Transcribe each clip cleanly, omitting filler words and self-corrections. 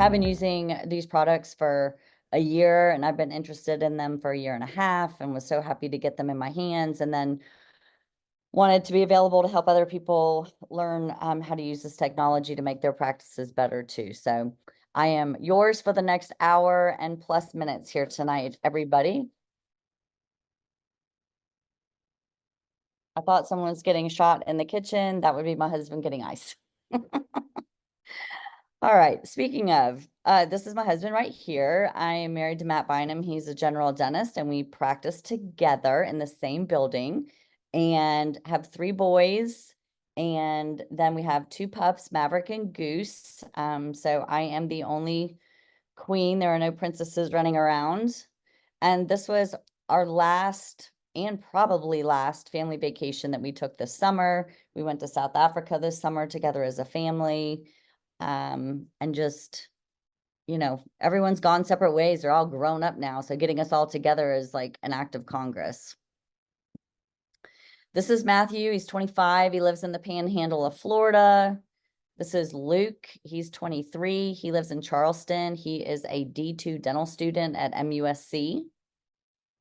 have been using these products for a year, and I've been interested in them for a year and a half, and was so happy to get them in my hands, and then wanted to be available to help other people learn how to use this technology to make their practices better too. So I am yours for the next hour and plus minutes here tonight, everybody. I thought someone was getting shot in the kitchen. That would be my husband getting ice. All right, speaking of, this is my husband right here. I am married to Matt Bynum. He's a general dentist, and we practice together in the same building and have 3 boys. And then we have 2 pups, Maverick and Goose. So I am the only queen. There are no princesses running around. And this was our last and probably last family vacation that we took this summer. We went to South Africa this summer together as a family. And just, you know, everyone's gone separate ways. They're all grown up now. So getting us all together is like an act of Congress. This is Matthew. He's 25. He lives in the panhandle of Florida. This is Luke. He's 23. He lives in Charleston. He is a D2 dental student at MUSC.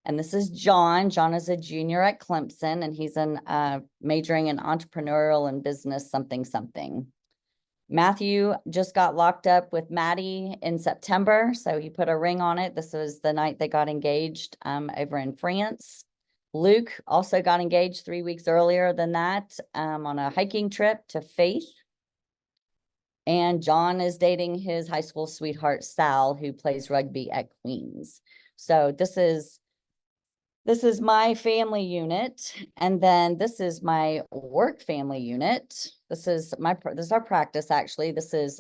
And this is John. John is a junior at Clemson, and he's majoring in entrepreneurial and business something. Matthew just got locked up with Maddie in September, so he put a ring on it. This was the night they got engaged over in France. Luke also got engaged 3 weeks earlier than that on a hiking trip to Faith. And John is dating his high school sweetheart, Sal, who plays rugby at Queens. So this is my family unit, and then this is my work family unit. This is our practice, actually. This is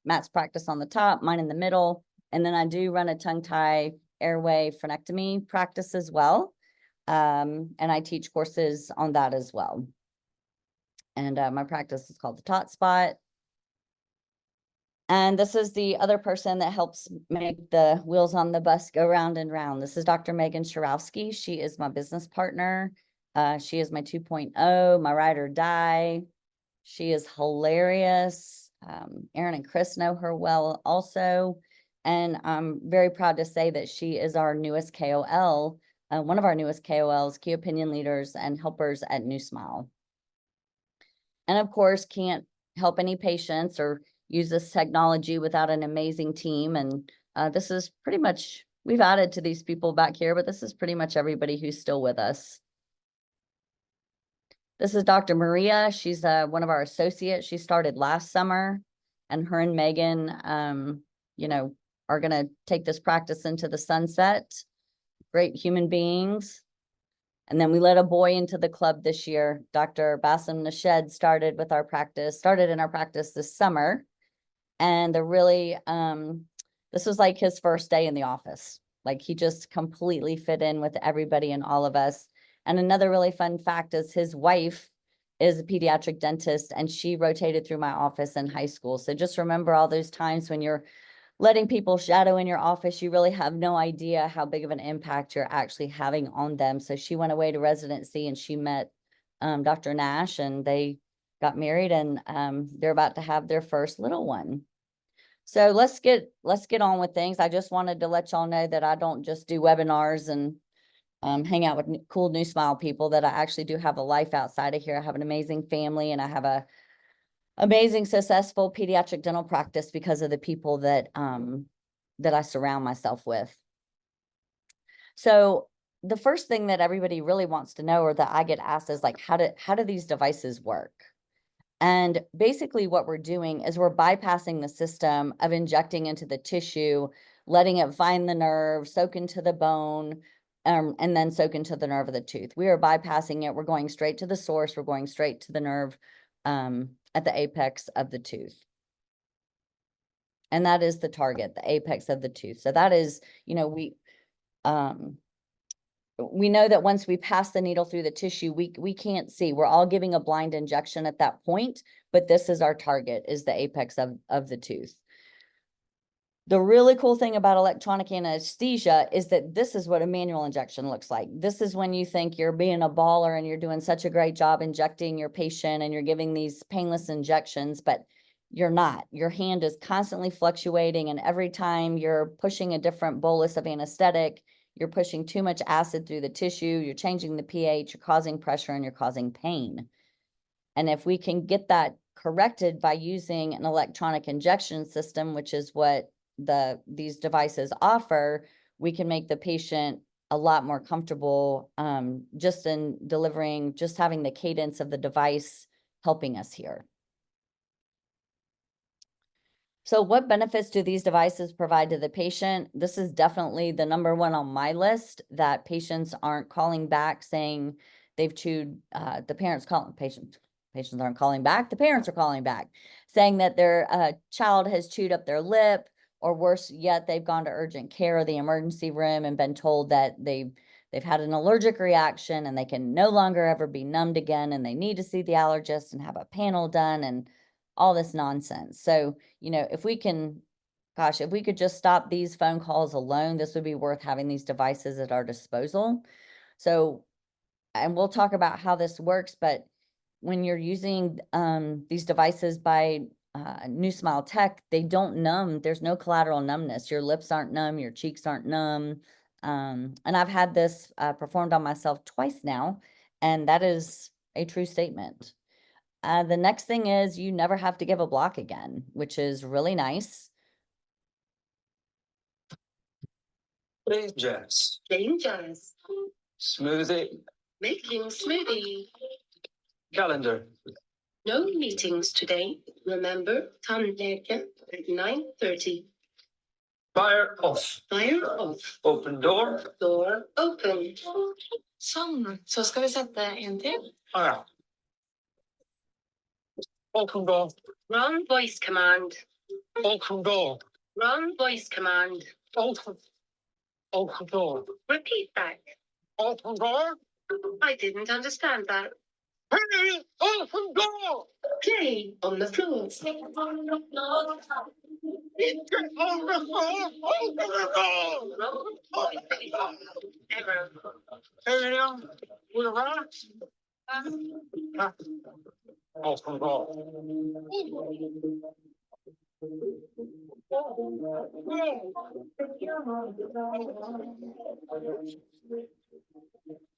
Matt's practice on the top, mine in the middle, and then I do run a tongue tie airway frenectomy practice as well, and I teach courses on that as well. And my practice is called the Tot Spot. And this is the other person that helps make the wheels on the bus go round and round. This is Dr. Megan Sharowski. She is my business partner. She is my 2.0, my ride or die. She is hilarious. Aaron and Chris know her well also. And I'm very proud to say that she is our newest KOL, one of our newest KOLs, key opinion leaders and helpers at New Smile. And of course, can't help any patients or use this technology without an amazing team. And this is pretty much, we've added to these people back here, but this is pretty much everybody who's still with us. This is Dr. Maria. She's one of our associates. She started last summer, and her and Megan, you know, are going to take this practice into the sunset. Great human beings. And then we let a boy into the club this year. Dr. Bassem Nashed started in our practice this summer. And this was like his first day in the office. Like, he just completely fit in with everybody and all of us. And another really fun fact is his wife is a pediatric dentist, and she rotated through my office in high school. So just remember all those times when you're letting people shadow in your office, you really have no idea how big of an impact you're actually having on them. So she went away to residency, and she met Dr. Nash, and they got married, and they're about to have their first little one. So let's get on with things. I just wanted to let y'all know that I don't just do webinars and hang out with cool New Smile people, that I actually do have a life outside of here. I have an amazing family, and I have a amazing, successful pediatric dental practice because of the people that I surround myself with. So the first thing that everybody really wants to know, or that I get asked, is like, how do these devices work? And basically what we're doing is we're bypassing the system of injecting into the tissue, letting it find the nerve, soak into the bone, and then soak into the nerve of the tooth. We are bypassing it. We're going straight to the source. We're going straight to the nerve at the apex of the tooth. And that is the target, the apex of the tooth. So that is, you know, we know that once we pass the needle through the tissue, we can't see. We're all giving a blind injection at that point, but this is our target, is the apex of the tooth. The really cool thing about electronic anesthesia is that this is what a manual injection looks like. This is when you think you're being a baller and you're doing such a great job injecting your patient and you're giving these painless injections, but you're not. Your hand is constantly fluctuating, and every time you're pushing a different bolus of anesthetic, you're pushing too much acid through the tissue, you're changing the pH, you're causing pressure, and you're causing pain. And if we can get that corrected by using an electronic injection system, which is what these devices offer, we can make the patient a lot more comfortable just in delivering, just having the cadence of the device helping us here. So what benefits do these devices provide to the patient? This is definitely the number one on my list, that patients aren't calling back saying they've chewed, the parents calling, patients aren't calling back, the parents are calling back, saying that their child has chewed up their lip, or worse yet, they've gone to urgent care or the emergency room and been told that they've had an allergic reaction and they can no longer ever be numbed again, and they need to see the allergist and have a panel done and all this nonsense. So, you know, if we can, gosh, if we could just stop these phone calls alone, this would be worth having these devices at our disposal. So, and we'll talk about how this works, but when you're using these devices by New Smile Tech, they don't numb. There's no collateral numbness. Your lips aren't numb, your cheeks aren't numb. And I've had this performed on myself twice now, and that is a true statement. The next thing is you never have to give a block again, which is really nice. Dangerous. Dangerous. Smoothie. Making smoothie. Calendar. No meetings today. Remember, tandläkare at 9:30. Fire off. Fire off. Open door. Door open. Så ska vi sätta en till. Ah. Open door. Run voice command. Open door. Run voice command. Open. Open door. Repeat back. Open door. I didn't understand that. Hey, open door. Play on the floor. Get on the floor. Open the door. Error. Area. With rocks. Open door.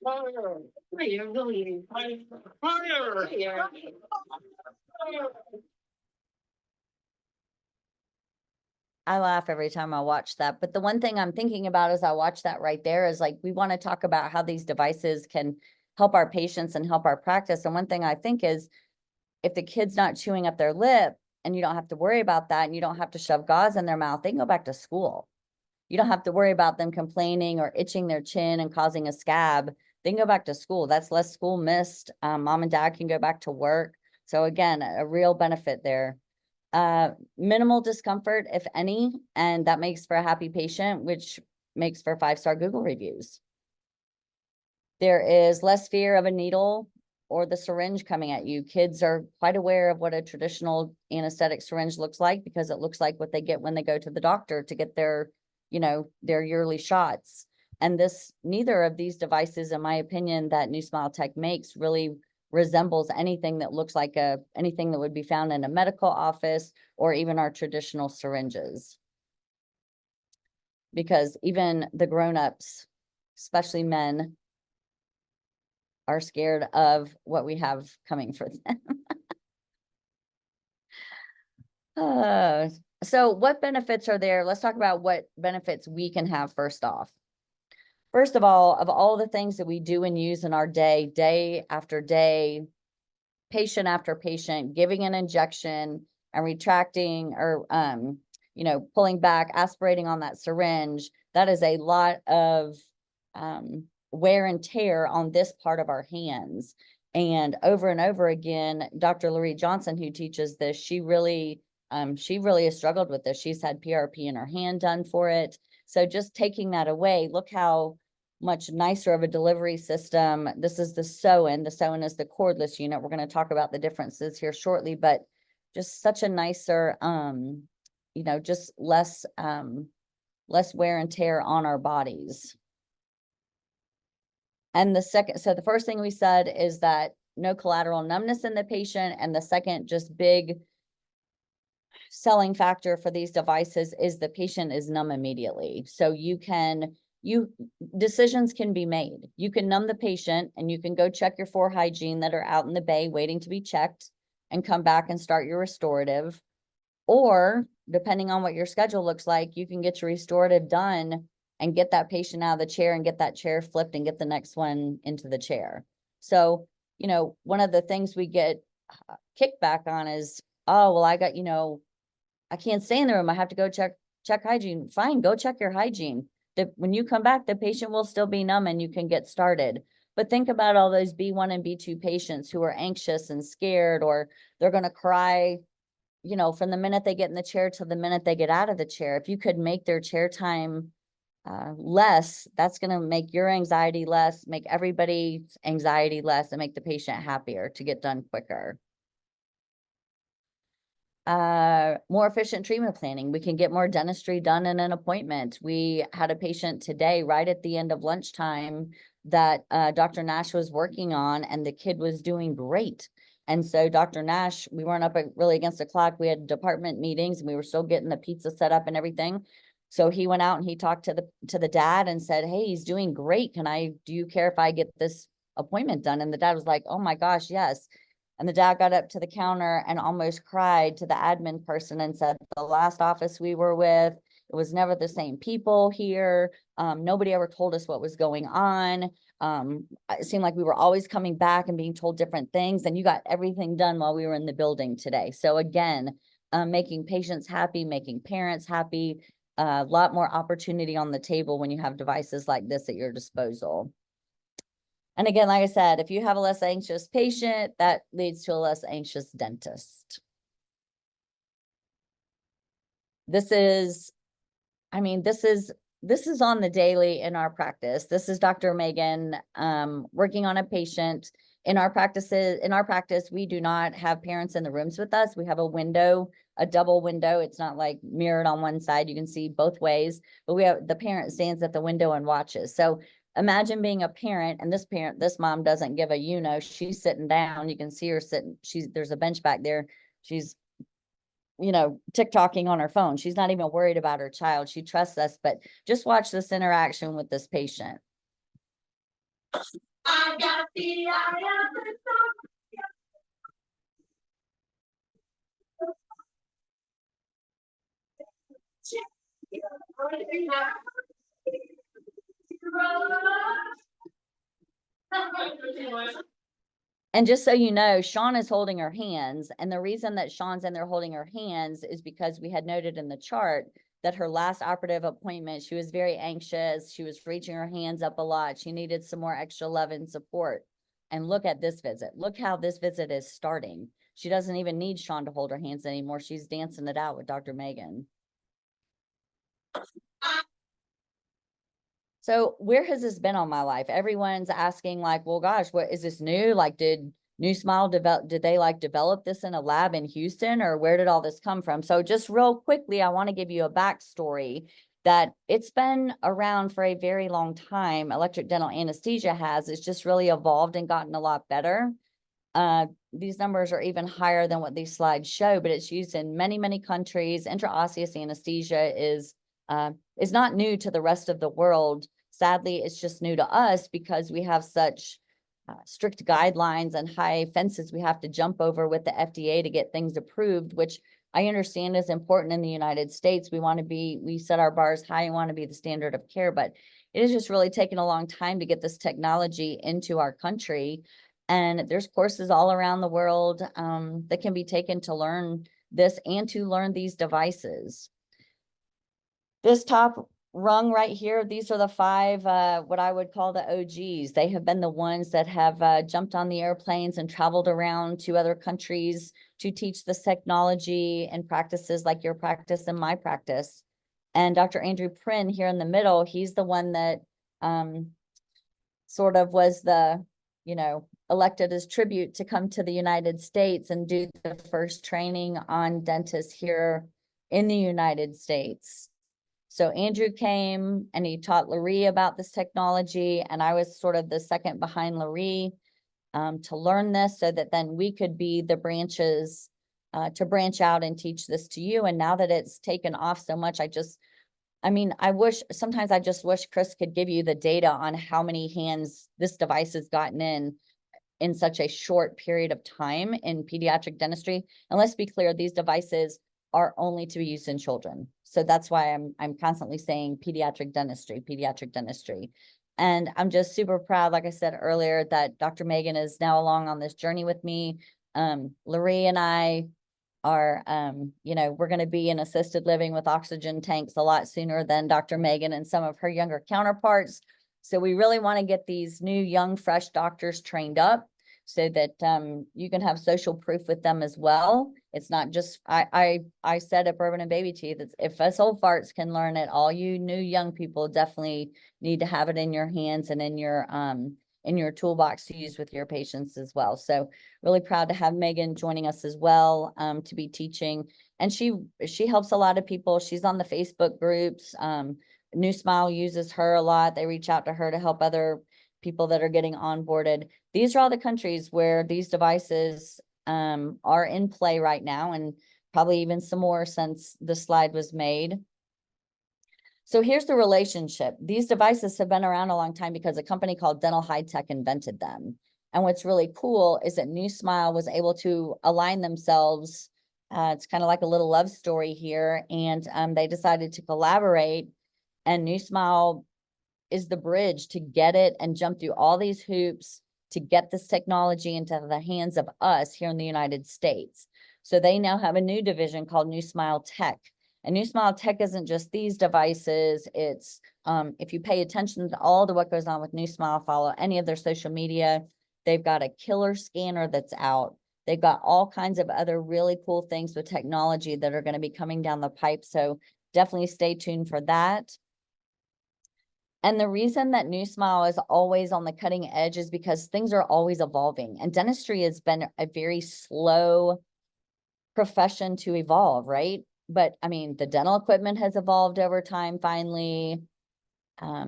Fire. Fire, William. Fire. Fire. I laugh every time I watch that. But the one thing I'm thinking about as I watch that right there is, like, we want to talk about how these devices can help our patients and help our practice. And one thing I think is, if the kid's not chewing up their lip and you don't have to worry about that, and you don't have to shove gauze in their mouth, they can go back to school. You don't have to worry about them complaining or itching their chin and causing a scab. They can go back to school. That's less school missed. Mom and dad can go back to work. So again, a real benefit there. Minimal discomfort, if any, and that makes for a happy patient, which makes for 5-star Google reviews. There is less fear of a needle or the syringe coming at you. Kids are quite aware of what a traditional anesthetic syringe looks like, because it looks like what they get when they go to the doctor to get their, you know, their yearly shots. And neither of these devices, in my opinion, that New Smile Tech makes really resembles anything that looks like anything that would be found in a medical office or even our traditional syringes. Because even the grown-ups, especially men, are scared of what we have coming for them. So what benefits are there? Let's talk about what benefits we can have first off. First of all the things that we do and use in our day after day, patient after patient, giving an injection and retracting or, you know, pulling back, aspirating on that syringe, that is a lot of wear and tear on this part of our hands. And over again, Dr. Loree Johnson, who teaches this, she really has struggled with this. She's had PRP in her hand done for it. So just taking that away, look how much nicer of a delivery system. This is the Soan. The Soan is the cordless unit. We're going to talk about the differences here shortly, but just such a nicer, you know, just less wear and tear on our bodies. And so the first thing we said is that no collateral numbness in the patient. And the second, just big selling factor for these devices is the patient is numb immediately. So decisions can be made. You can numb the patient and you can go check your 4 hygiene that are out in the bay waiting to be checked and come back and start your restorative. Or depending on what your schedule looks like, you can get your restorative done and get that patient out of the chair and get that chair flipped and get the next one into the chair. So, you know, one of the things we get kickback on is, oh, well, I got, you know, I can't stay in the room. I have to go check hygiene. Fine, go check your hygiene. When you come back, the patient will still be numb and you can get started. But think about all those B1 and B2 patients who are anxious and scared, or they're going to cry, you know, from the minute they get in the chair to the minute they get out of the chair. If you could make their chair time less, that's going to make your anxiety less, make everybody's anxiety less, and make the patient happier to get done quicker. More efficient treatment planning. We can get more dentistry done in an appointment. We had a patient today right at the end of lunchtime that Dr. Nash was working on, and the kid was doing great. And so Dr. Nash, we weren't up really against the clock. We had department meetings and we were still getting the pizza set up and everything. So he went out and he talked to the dad and said, hey, he's doing great. Do you care if I get this appointment done? And the dad was like, oh my gosh, yes. And the dad got up to the counter and almost cried to the admin person and said, the last office we were with, it was never the same people here. Nobody ever told us what was going on. It seemed like we were always coming back and being told different things, and you got everything done while we were in the building today. So again, making patients happy, making parents happy, a lot more opportunity on the table when you have devices like this at your disposal. And again, like I said, if you have a less anxious patient, that leads to a less anxious dentist. This is on the daily in our practice. This is Dr. Megan working on a patient. In our practice, we do not have parents in the rooms with us. We have a window, a double window. It's not like mirrored on one side. You can see both ways, but the parent stands at the window and watches. So imagine being a parent, and this mom doesn't give a, she's sitting down. You can see her sitting. There's a bench back there. She's, TikToking on her phone. She's not even worried about her child. She trusts us, but just watch this interaction with this patient. I got the eye of the And just so you know, Sean is holding her hands. And the reason that Sean's in there holding her hands is because we had noted in the chart that her last operative appointment, she was very anxious. She was reaching her hands up a lot. She needed some more extra love and support. And look at this visit. Look how this visit is starting. She doesn't even need Sean to hold her hands anymore. She's dancing it out with Dr. Megan. So where has this been all my life? Everyone's asking like, well, gosh, what is this new? Like, did New Smile did they develop this in a lab in Houston, or where did all this come from? So just real quickly, I want to give you a backstory that it's been around for a very long time. Electric dental anesthesia it's just really evolved and gotten a lot better. These numbers are even higher than what these slides show, but it's used in many, many countries. Intraosseous anesthesia is not new to the rest of the world. Sadly, it's just new to us because we have such strict guidelines and high fences we have to jump over with the FDA to get things approved, which I understand is important in the United States. We set our bars high and want to be the standard of care, but it has just really taken a long time to get this technology into our country. And there's courses all around the world that can be taken to learn this and to learn these devices. This top rung right here, these are the 5, what I would call the OGs. They have been the ones that have jumped on the airplanes and traveled around to other countries to teach this technology and practices like your practice and my practice. And Dr. Andrew Prynne here in the middle, he's the one that sort of was the, elected as tribute to come to the United States and do the first training on dentists here in the United States. So Andrew came and he taught Larry about this technology, and I was sort of the second behind Larry to learn this so that then we could be the branches to branch out and teach this to you. And now that it's taken off so much, sometimes I just wish Chris could give you the data on how many hands this device has gotten in such a short period of time in pediatric dentistry. And let's be clear, these devices are only to be used in children. So that's why I'm constantly saying pediatric dentistry. And I'm just super proud, like I said earlier, that Dr. Megan is now along on this journey with me. Larry and I are, we're going to be in assisted living with oxygen tanks a lot sooner than Dr. Megan and some of her younger counterparts. So we really want to get these new, young, fresh doctors trained up so that you can have social proof with them as well. It's not just, I said at Bourbon and Baby Teeth, if us old farts can learn it, all you new young people definitely need to have it in your hands and in your toolbox to use with your patients as well. So really proud to have Megan joining us as well, to be teaching. And she helps a lot of people. She's on the Facebook groups. New Smile uses her a lot. They reach out to her to help other people that are getting onboarded. These are all the countries where these devices are in play right now, and probably even some more since the slide was made. So here's the relationship. These devices have been around a long time because a company called Dental High Tech invented them. And what's really cool is that New Smile was able to align themselves. It's kind of like a little love story here. And they decided to collaborate, and New Smile is the bridge to get it and jump through all these hoops to get this technology into the hands of us here in the United States. So they now have a new division called New Smile Tech. And New Smile Tech isn't just these devices. It's, if you pay attention to all to what goes on with New Smile, follow any of their social media, they've got a killer scanner that's out. They've got all kinds of other really cool things with technology that are going to be coming down the pipe. So definitely stay tuned for that. And the reason that New Smile is always on the cutting edge is because things are always evolving. And dentistry has been a very slow profession to evolve, right? But I mean, the dental equipment has evolved over time, finally.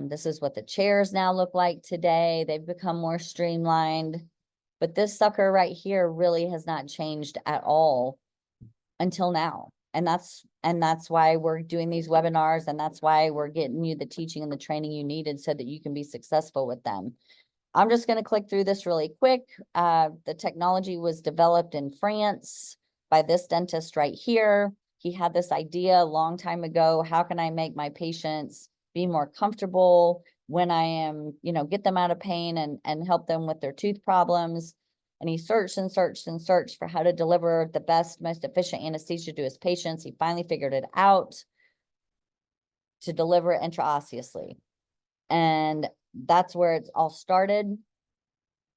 This is what the chairs now look like today. They've become more streamlined. But this sucker right here really has not changed at all until now. And that's why we're doing these webinars, and that's why we're getting you the teaching and the training you needed so that you can be successful with them. I'm just going to click through this really quick. The technology was developed in France by this dentist right here. He had this idea a long time ago. How can I make my patients be more comfortable when I am, get them out of pain and help them with their tooth problems? And he searched and searched and searched for how to deliver the best, most efficient anesthesia to his patients. He finally figured it out to deliver it intraosseously. And that's where it's all started.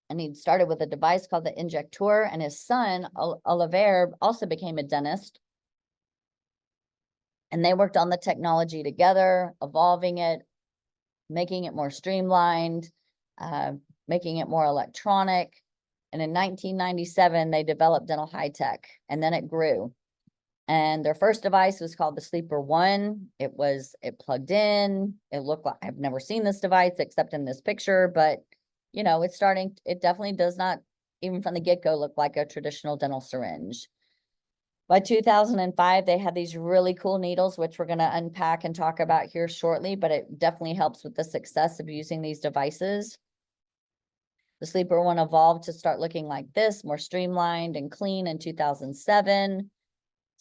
And he started with a device called the Injector, and his son, Oliver, also became a dentist. And they worked on the technology together, evolving it, making it more streamlined, making it more electronic. And in 1997, they developed Dental High Tech, and then it grew. And their first device was called the SleeperOne. It plugged in. It looked like, I've never seen this device except in this picture, but it definitely does not, even from the get-go, look like a traditional dental syringe. By 2005, they had these really cool needles, which we're going to unpack and talk about here shortly, but it definitely helps with the success of using these devices. The SleeperOne evolved to start looking like this, more streamlined and clean in 2007.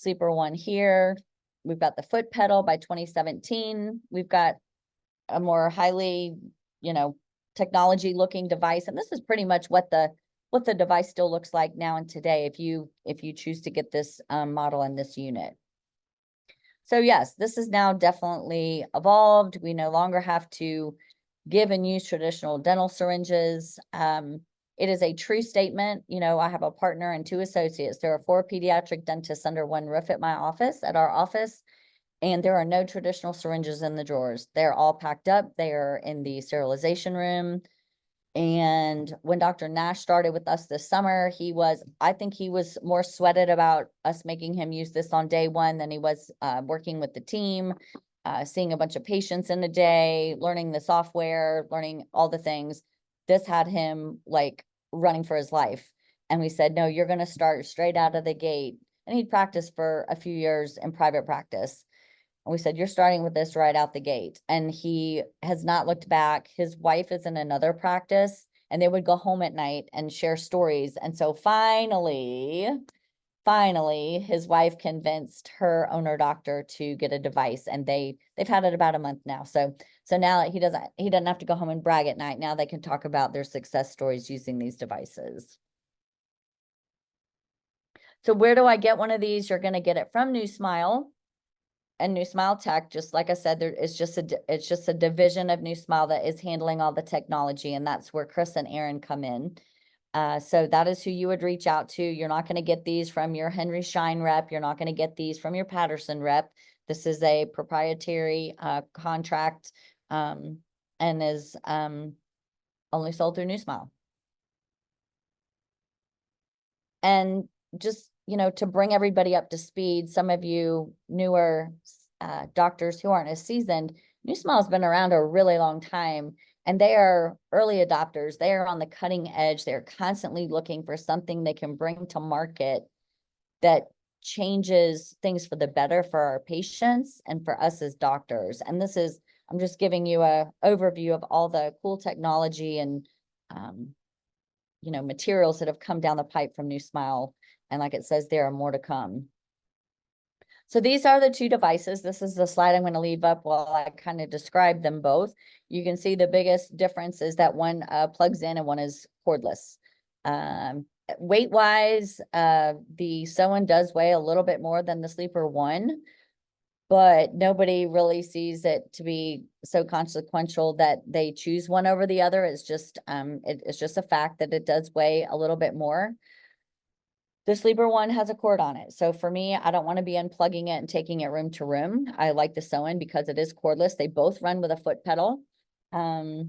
SleeperOne here. We've got the foot pedal by 2017. We've got a more highly, technology looking device. And this is pretty much what the device still looks like now and today if you choose to get this model in this unit. So yes, this is now definitely evolved. We no longer have to give and use traditional dental syringes. It is a true statement. I have a partner and 2 associates. There are 4 pediatric dentists under one roof at our office, and there are no traditional syringes in the drawers. They're all packed up. They are in the sterilization room. And when Dr. Nash started with us this summer, I think he was more sweated about us making him use this on day one than he was working with the team, seeing a bunch of patients in a day, learning the software, learning all the things. This had him like running for his life. And we said, no, you're going to start straight out of the gate and he'd practiced for a few years in private practice. And we said, you're starting with this right out the gate. And he has not looked back. His wife is in another practice, and they would go home at night and share stories. And so finally, his wife convinced her owner doctor to get a device, and they've had it about a month now. So now he doesn't have to go home and brag at night. Now they can talk about their success stories using these devices. So where do I get one of these? You're going to get it from New Smile and New Smile Tech. Just like I said, it's just a division of New Smile that is handling all the technology, and that's where Chris and Aaron come in. So that is who you would reach out to. You're not going to get these from your Henry Schein rep. You're not going to get these from your Patterson rep. This is a proprietary contract and is only sold through New Smile. And just, to bring everybody up to speed, some of you newer doctors who aren't as seasoned, New Smile has been around a really long time, and they are early adopters. They are on the cutting edge. They're constantly looking for something they can bring to market that changes things for the better for our patients and for us as doctors. And I'm just giving you a overview of all the cool technology and, materials that have come down the pipe from New Smile. And like it says, there are more to come. So these are the two devices. This is the slide I'm going to leave up while I kind of describe them both. You can see the biggest difference is that one plugs in and one is cordless. Weight-wise, the Soan does weigh a little bit more than the SleeperOne, but nobody really sees it to be so consequential that they choose one over the other. It's just it's just a fact that it does weigh a little bit more. The SleeperOne has a cord on it. So for me, I don't want to be unplugging it and taking it room to room. I like the Soan because it is cordless. They both run with a foot pedal. The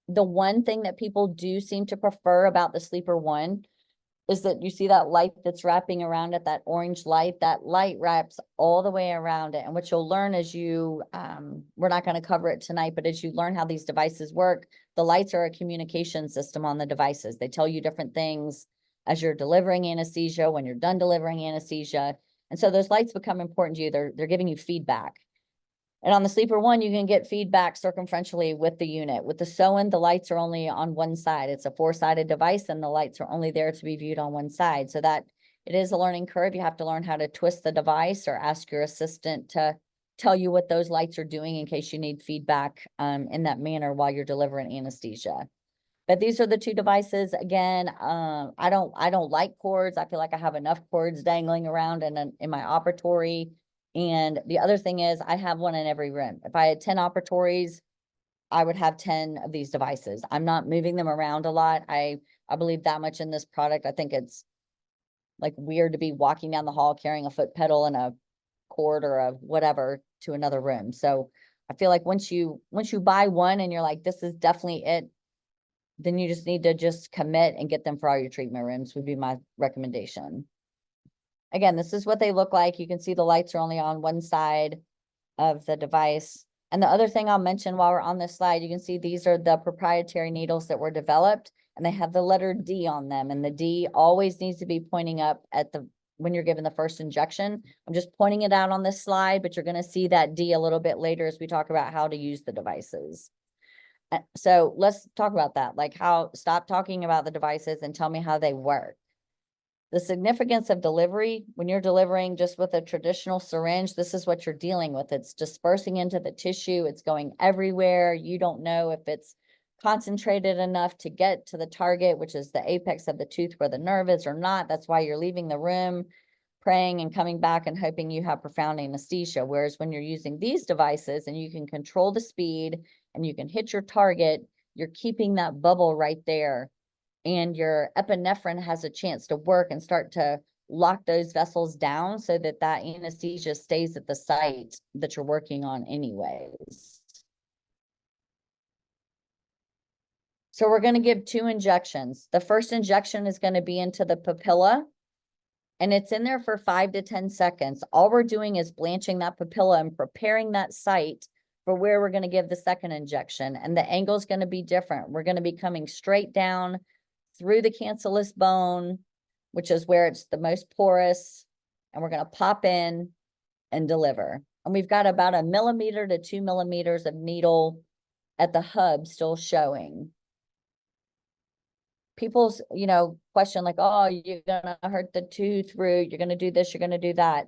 one thing that people do seem to prefer about the SleeperOne is that you see that light that's wrapping around it, that orange light. That light wraps all the way around it. And what you'll learn as we're not going to cover it tonight, but as you learn how these devices work, the lights are a communication system on the devices. They tell you different things as you're delivering anesthesia, when you're done delivering anesthesia. And so those lights become important to you. They're giving you feedback. And on the SleeperOne, you can get feedback circumferentially with the unit. With the Soan, the lights are only on one side. It's a 4-sided device, and the lights are only there to be viewed on one side. So that it is a learning curve. You have to learn how to twist the device or ask your assistant to tell you what those lights are doing in case you need feedback in that manner while you're delivering anesthesia. But these are the two devices. Again, I don't like cords. I feel like I have enough cords dangling around in my operatory. And the other thing is I have one in every room. If I had 10 operatories, I would have 10 of these devices. I'm not moving them around a lot. I believe that much in this product. I think it's like weird to be walking down the hall carrying a foot pedal and a cord or a whatever to another room. So I feel like once you buy one and you're like, this is definitely it, then you just need to just commit and get them for all your treatment rooms would be my recommendation. Again, this is what they look like. You can see the lights are only on one side of the device. And the other thing I'll mention while we're on this slide, you can see these are the proprietary needles that were developed, and they have the letter D on them. And the D always needs to be pointing up at when you're given the first injection. I'm just pointing it out on this slide, but you're going to see that D a little bit later as we talk about how to use the devices. So let's talk about that. Like stop talking about the devices and tell me how they work. The significance of delivery, when you're delivering just with a traditional syringe, this is what you're dealing with. It's dispersing into the tissue. It's going everywhere. You don't know if it's concentrated enough to get to the target, which is the apex of the tooth where the nerve is or not. That's why you're leaving the room, praying and coming back and hoping you have profound anesthesia. Whereas when you're using these devices and you can control the speed and you can hit your target, you're keeping that bubble right there. And your epinephrine has a chance to work and start to lock those vessels down so that that anesthesia stays at the site that you're working on anyways. So we're going to give 2 injections. The first injection is going to be into the papilla, and it's in there for 5 to 10 seconds. All we're doing is blanching that papilla and preparing that site for where we're going to give the second injection. And the angle is going to be different. We're going to be coming straight down through the cancellous bone, which is where it's the most porous, and we're gonna pop in and deliver. And we've got about 1 millimeter to 2 millimeters of needle at the hub still showing. People's, question like, oh, you're gonna hurt the tooth root, you're gonna do this, you're gonna do that.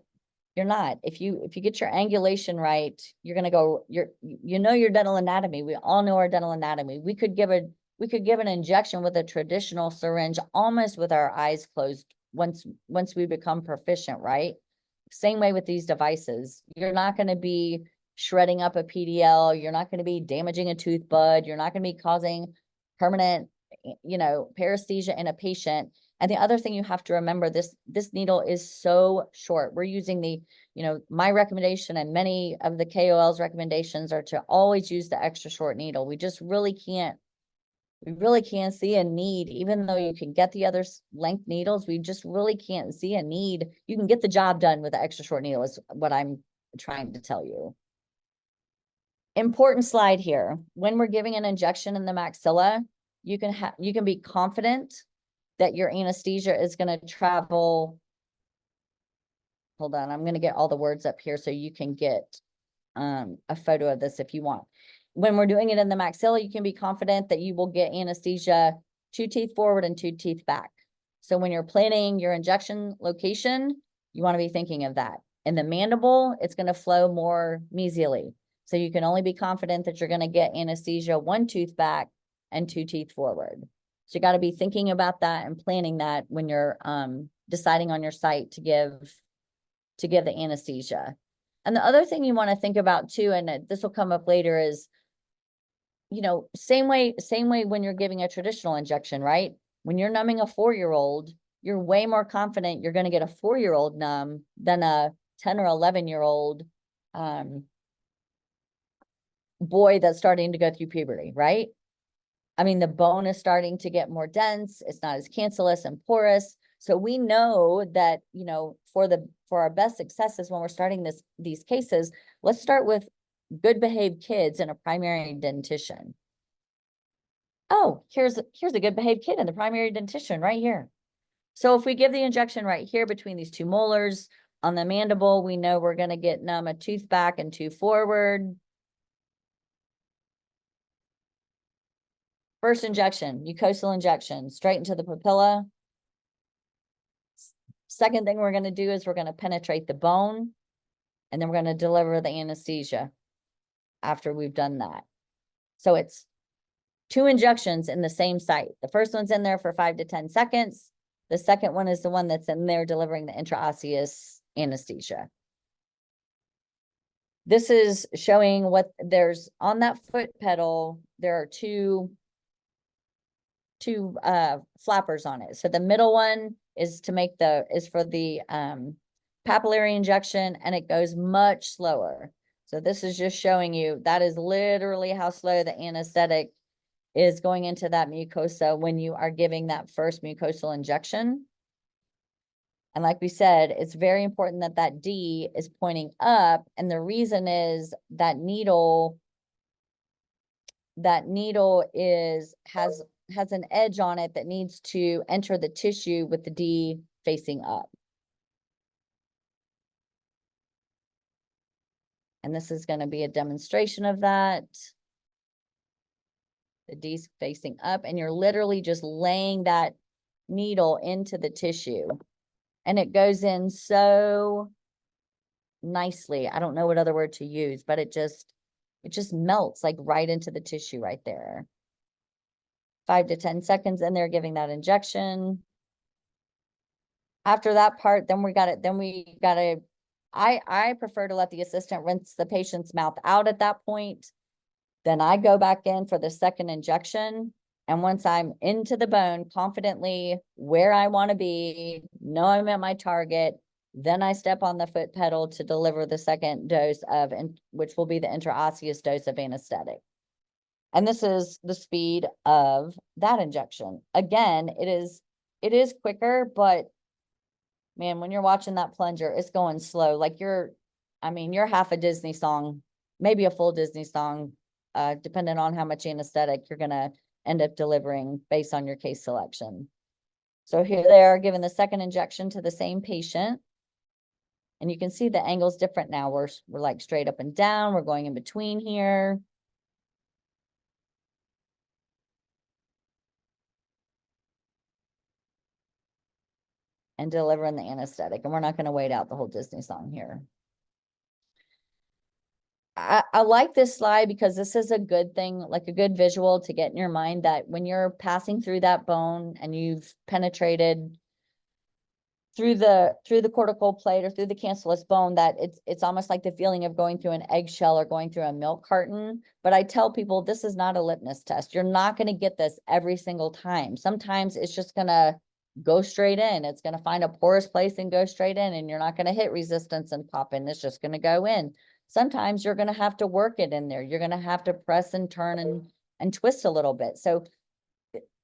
You're not. If you get your angulation right, you're gonna go, your dental anatomy. We all know our dental anatomy. We could give an injection with a traditional syringe almost with our eyes closed once we become proficient, right? Same way with these devices. You're not gonna be shredding up a PDL, you're not gonna be damaging a tooth bud, you're not gonna be causing permanent, paresthesia in a patient. And the other thing you have to remember, this needle is so short. We're using my recommendation and many of the KOL's recommendations are to always use the extra short needle. We really can't see a need, even though you can get the other length needles, we just really can't see a need. You can get the job done with the extra short needle is what I'm trying to tell you. Important slide here. When we're giving an injection in the maxilla, you can be confident that your anesthesia is going to travel. Hold on, I'm going to get all the words up here so you can get a photo of this if you want. When we're doing it in the maxilla, you can be confident that you will get anesthesia 2 teeth forward and 2 teeth back. So when you're planning your injection location, you want to be thinking of that. In the mandible, it's going to flow more mesially. So you can only be confident that you're going to get anesthesia 1 tooth back and 2 teeth forward. So you got to be thinking about that and planning that when you're deciding on your site to give the anesthesia. And the other thing you want to think about too, and this will come up later, is, same way when you're giving a traditional injection, right? When you're numbing a 4-year-old, you're way more confident you're going to get a 4-year-old numb than a 10 or 11-year-old boy that's starting to go through puberty, right? I mean, the bone is starting to get more dense. It's not as cancellous and porous. So we know that, for our best successes when we're starting these cases, let's start with good behaved kids in a primary dentition. Oh, here's a good behaved kid in the primary dentition right here. So if we give the injection right here between these 2 molars on the mandible, we know we're going to get numb a tooth back and 2 forward. First injection, mucosal injection, straight into the papilla. Second thing we're going to do is we're going to penetrate the bone, and then we're going to deliver the anesthesia after we've done that. So it's 2 injections in the same site. The first one's in there for 5 to 10 seconds. The second one is the one that's in there delivering the intraosseous anesthesia. This is showing what there's on that foot pedal. There are two flappers on it. So the middle one is for the papillary injection, and it goes much slower. So this is just showing you that is literally how slow the anesthetic is going into that mucosa when you are giving that first mucosal injection. And like we said, it's very important that that D is pointing up. And the reason is that needle has an edge on it that needs to enter the tissue with the D facing up. And this is going to be a demonstration of that. The D's facing up, and you're literally just laying that needle into the tissue. And it goes in so nicely. I don't know what other word to use, but it just melts like right into the tissue right there. 5 to 10 seconds, and they're giving that injection. After that part, I prefer to let the assistant rinse the patient's mouth out at that point. Then I go back in for the second injection. And once I'm into the bone confidently where I want to be, know I'm at my target, then I step on the foot pedal to deliver the second dose which will be the intraosseous dose of anesthetic. And this is the speed of that injection. Again, it is quicker, but man, when you're watching that plunger, it's going slow. Like you're half a Disney song, maybe a full Disney song, depending on how much anesthetic you're going to end up delivering based on your case selection. So here they are giving the second injection to the same patient. And you can see the angle's different now. We're like straight up and down. We're going in between here. And delivering the anesthetic. And we're not going to wait out the whole Disney song here. I like this slide because this is a good thing, like a good visual to get in your mind that when you're passing through that bone and you've penetrated through the cortical plate or through the cancellous bone, that it's almost like the feeling of going through an eggshell or going through a milk carton. But I tell people this is not a litmus test. You're not going to get this every single time. Sometimes it's just going to go straight in. It's going to find a porous place and go straight in, and you're not going to hit resistance and pop in. It's just going to go in. Sometimes you're going to have to work it in there. You're going to have to press and turn and twist a little bit. So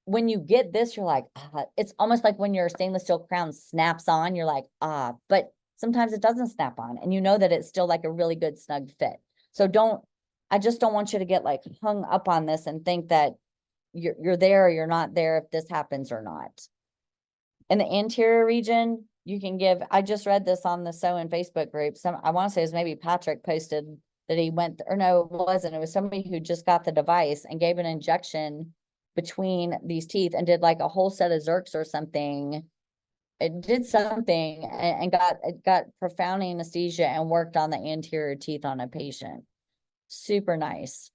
when you get this, you're like, it's almost like when your stainless steel crown snaps on, you're like, but sometimes it doesn't snap on, and you know that it's still like a really good snug fit. So I just don't want you to get like hung up on this and think that you're there or you're not there if this happens or not. In the anterior region, you can give, I just read this on the Soan Facebook group. I want to say it was maybe Patrick posted that he went, or no, it wasn't. It was somebody who just got the device and gave an injection between these teeth and did like a whole set of Zerks or something. It did something and got profound anesthesia and worked on the anterior teeth on a patient. Super nice.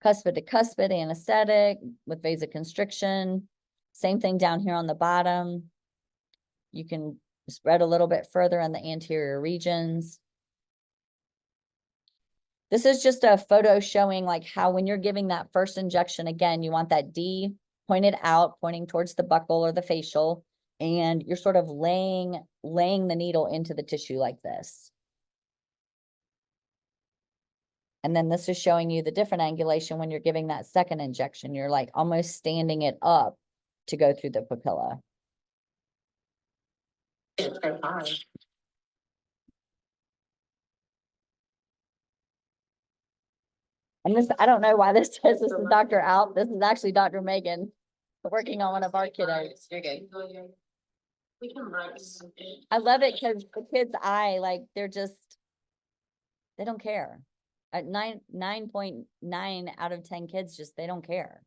Cuspid to cuspid anesthetic with vasoconstriction. Same thing down here on the bottom. You can spread a little bit further in the anterior regions. This is just a photo showing like how when you're giving that first injection, again, you want that D pointed out, pointing towards the buccal or the facial, and you're sort of laying the needle into the tissue like this. And then this is showing you the different angulation when you're giving that second injection. You're like almost standing it up to go through the papilla. And this, I don't know why this says this is Dr. Alp. This is actually Dr. Megan working on one of our kiddos. You're good. We can write something. I love it because the kids' eye, like they don't care. At 9.9 out of 10 kids, just they don't care,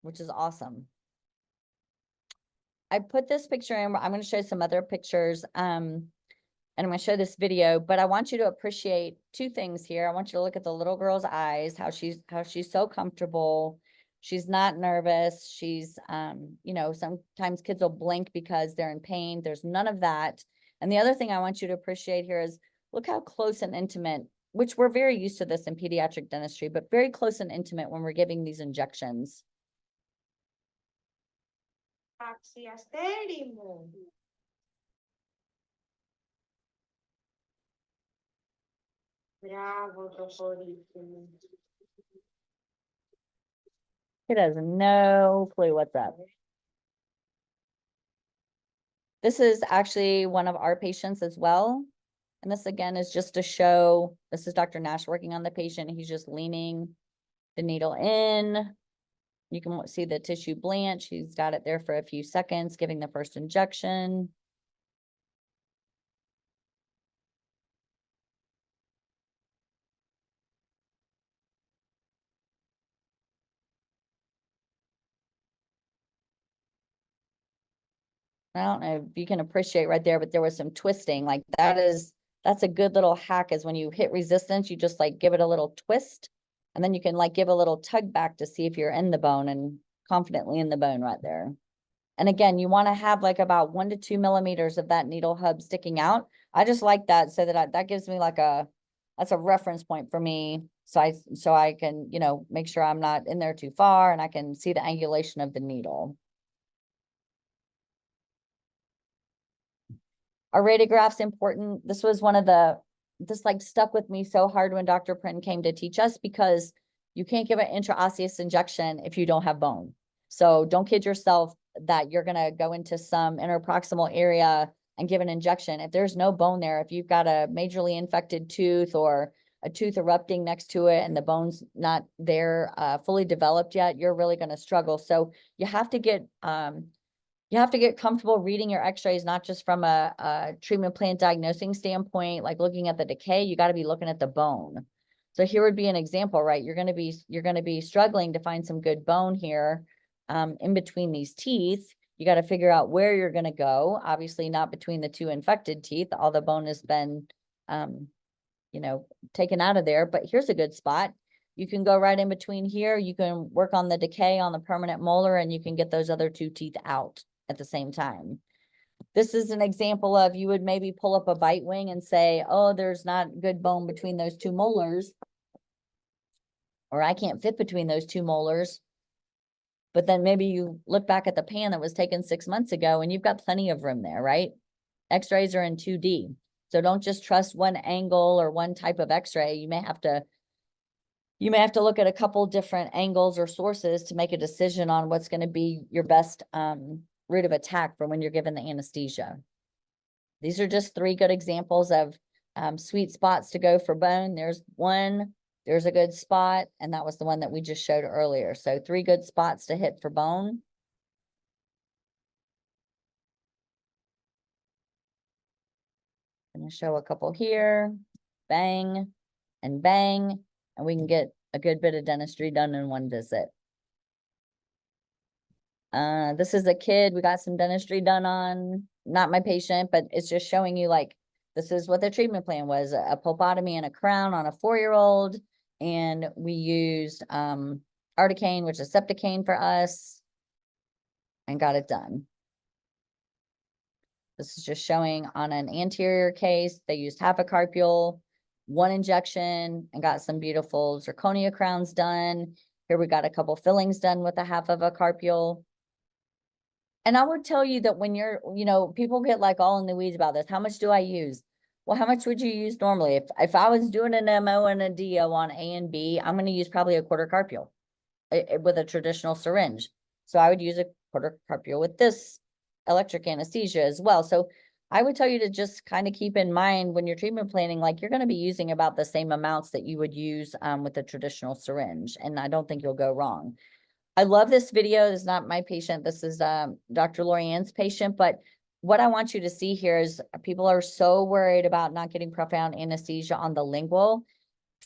which is awesome. I put this picture in. I'm going to show some other pictures. And I'm going to show this video, but I want you to appreciate two things here. I want you to look at the little girl's eyes, how she's so comfortable. She's not nervous. She's, you know, sometimes kids will blink because they're in pain. There's none of that. And the other thing I want you to appreciate here is look how close and intimate, which we're very used to this in pediatric dentistry, but very close and intimate when we're giving these injections. Bravo, Topolino. It has no clue what's up. This is actually one of our patients as well. And this again is just to show, this is Dr. Nash working on the patient. He's just leaning the needle in. You can see the tissue blanch. He's got it there for a few seconds, giving the first injection. I don't know if you can appreciate right there, but there was some twisting. Like that's a good little hack, is when you hit resistance, you just like give it a little twist, and then you can like give a little tug back to see if you're in the bone and confidently in the bone right there. And again, you want to have like about 1 to 2 millimeters of that needle hub sticking out. I just like that so that that gives me like that's a reference point for me. So I can, you know, make sure I'm not in there too far and I can see the angulation of the needle. Our radiograph's important. This was one of this like stuck with me so hard when Dr. Prin came to teach us, because you can't give an intraosseous injection if you don't have bone. So don't kid yourself that you're going to go into some interproximal area and give an injection. If there's no bone there, if you've got a majorly infected tooth or a tooth erupting next to it and the bone's not there fully developed yet, you're really going to struggle. So you have to get You have to get comfortable reading your x-rays, not just from a treatment plan diagnosing standpoint, like looking at the decay, you got to be looking at the bone. So here would be an example, right? You're going to be struggling to find some good bone here in between these teeth. You got to figure out where you're going to go. Obviously not between the two infected teeth. All the bone has been, you know, taken out of there, but here's a good spot. You can go right in between here. You can work on the decay on the permanent molar, and you can get those other two teeth out at the same time. This is an example of, you would maybe pull up a bite wing and say, oh, there's not good bone between those two molars, or I can't fit between those two molars. But then maybe you look back at the pan that was taken 6 months ago and you've got plenty of room there, right? X-rays are in 2D. So don't just trust one angle or one type of x-ray. You may have to look at a couple different angles or sources to make a decision on what's going to be your best route of attack for when you're given the anesthesia. These are just 3 good examples of sweet spots to go for bone. There's one, there's a good spot, and that was the one that we just showed earlier. So 3 good spots to hit for bone. I'm going to show a couple here, bang and bang, and we can get a good bit of dentistry done in one visit. This is a kid we got some dentistry done on, not my patient, but it's just showing you, like, this is what the treatment plan was: a pulpotomy and a crown on a 4-year-old. And we used articaine, which is septicaine for us, and got it done. This is just showing on an anterior case, they used half a carpule, 1 injection, and got some beautiful zirconia crowns done. Here we got a couple fillings done with a half of a carpule. And I would tell you that when you're, you know, people get like all in the weeds about this. How much do I use? Well, how much would you use normally? If I was doing an MO and a DO on A and B, I'm going to use probably a quarter carpule with a traditional syringe. So I would use a quarter carpule with this electric anesthesia as well. So I would tell you to just kind of keep in mind when you're treatment planning, like, you're going to be using about the same amounts that you would use with a traditional syringe. And I don't think you'll go wrong. I love this video. This is not my patient. This is Dr. Lorianne's patient. But what I want you to see here is people are so worried about not getting profound anesthesia on the lingual.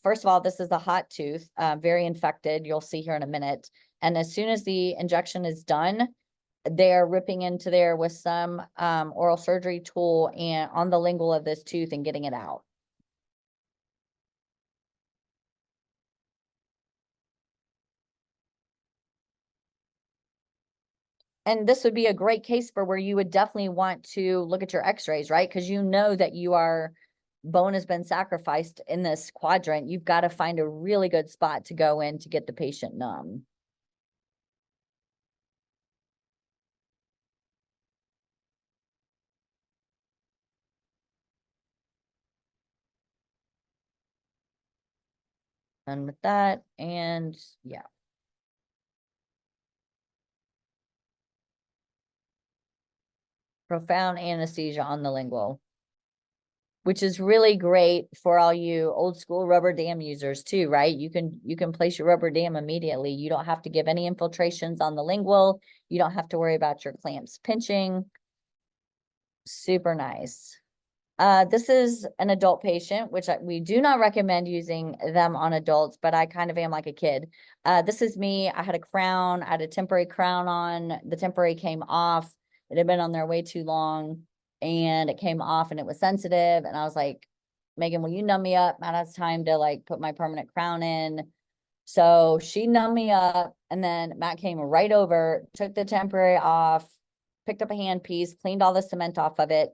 First of all, this is a hot tooth, very infected. You'll see here in a minute. And as soon as the injection is done, they're ripping into there with some oral surgery tool and on the lingual of this tooth and getting it out. And this would be a great case for where you would definitely want to look at your x-rays, right? Because you know that bone has been sacrificed in this quadrant. You've got to find a really good spot to go in to get the patient numb. And with that, and yeah. Profound anesthesia on the lingual, which is really great for all you old school rubber dam users too, right? You can place your rubber dam immediately. You don't have to give any infiltrations on the lingual. You don't have to worry about your clamps pinching. Super nice. This is an adult patient, which we do not recommend using them on adults, but I kind of am like a kid. This is me. I had a crown. I had a temporary crown on. The temporary came off. It had been on there way too long, and it came off and it was sensitive. And I was like, Megan, will you numb me up? Matt has time to like put my permanent crown in. So she numbed me up, and then Matt came right over, took the temporary off, picked up a handpiece, cleaned all the cement off of it,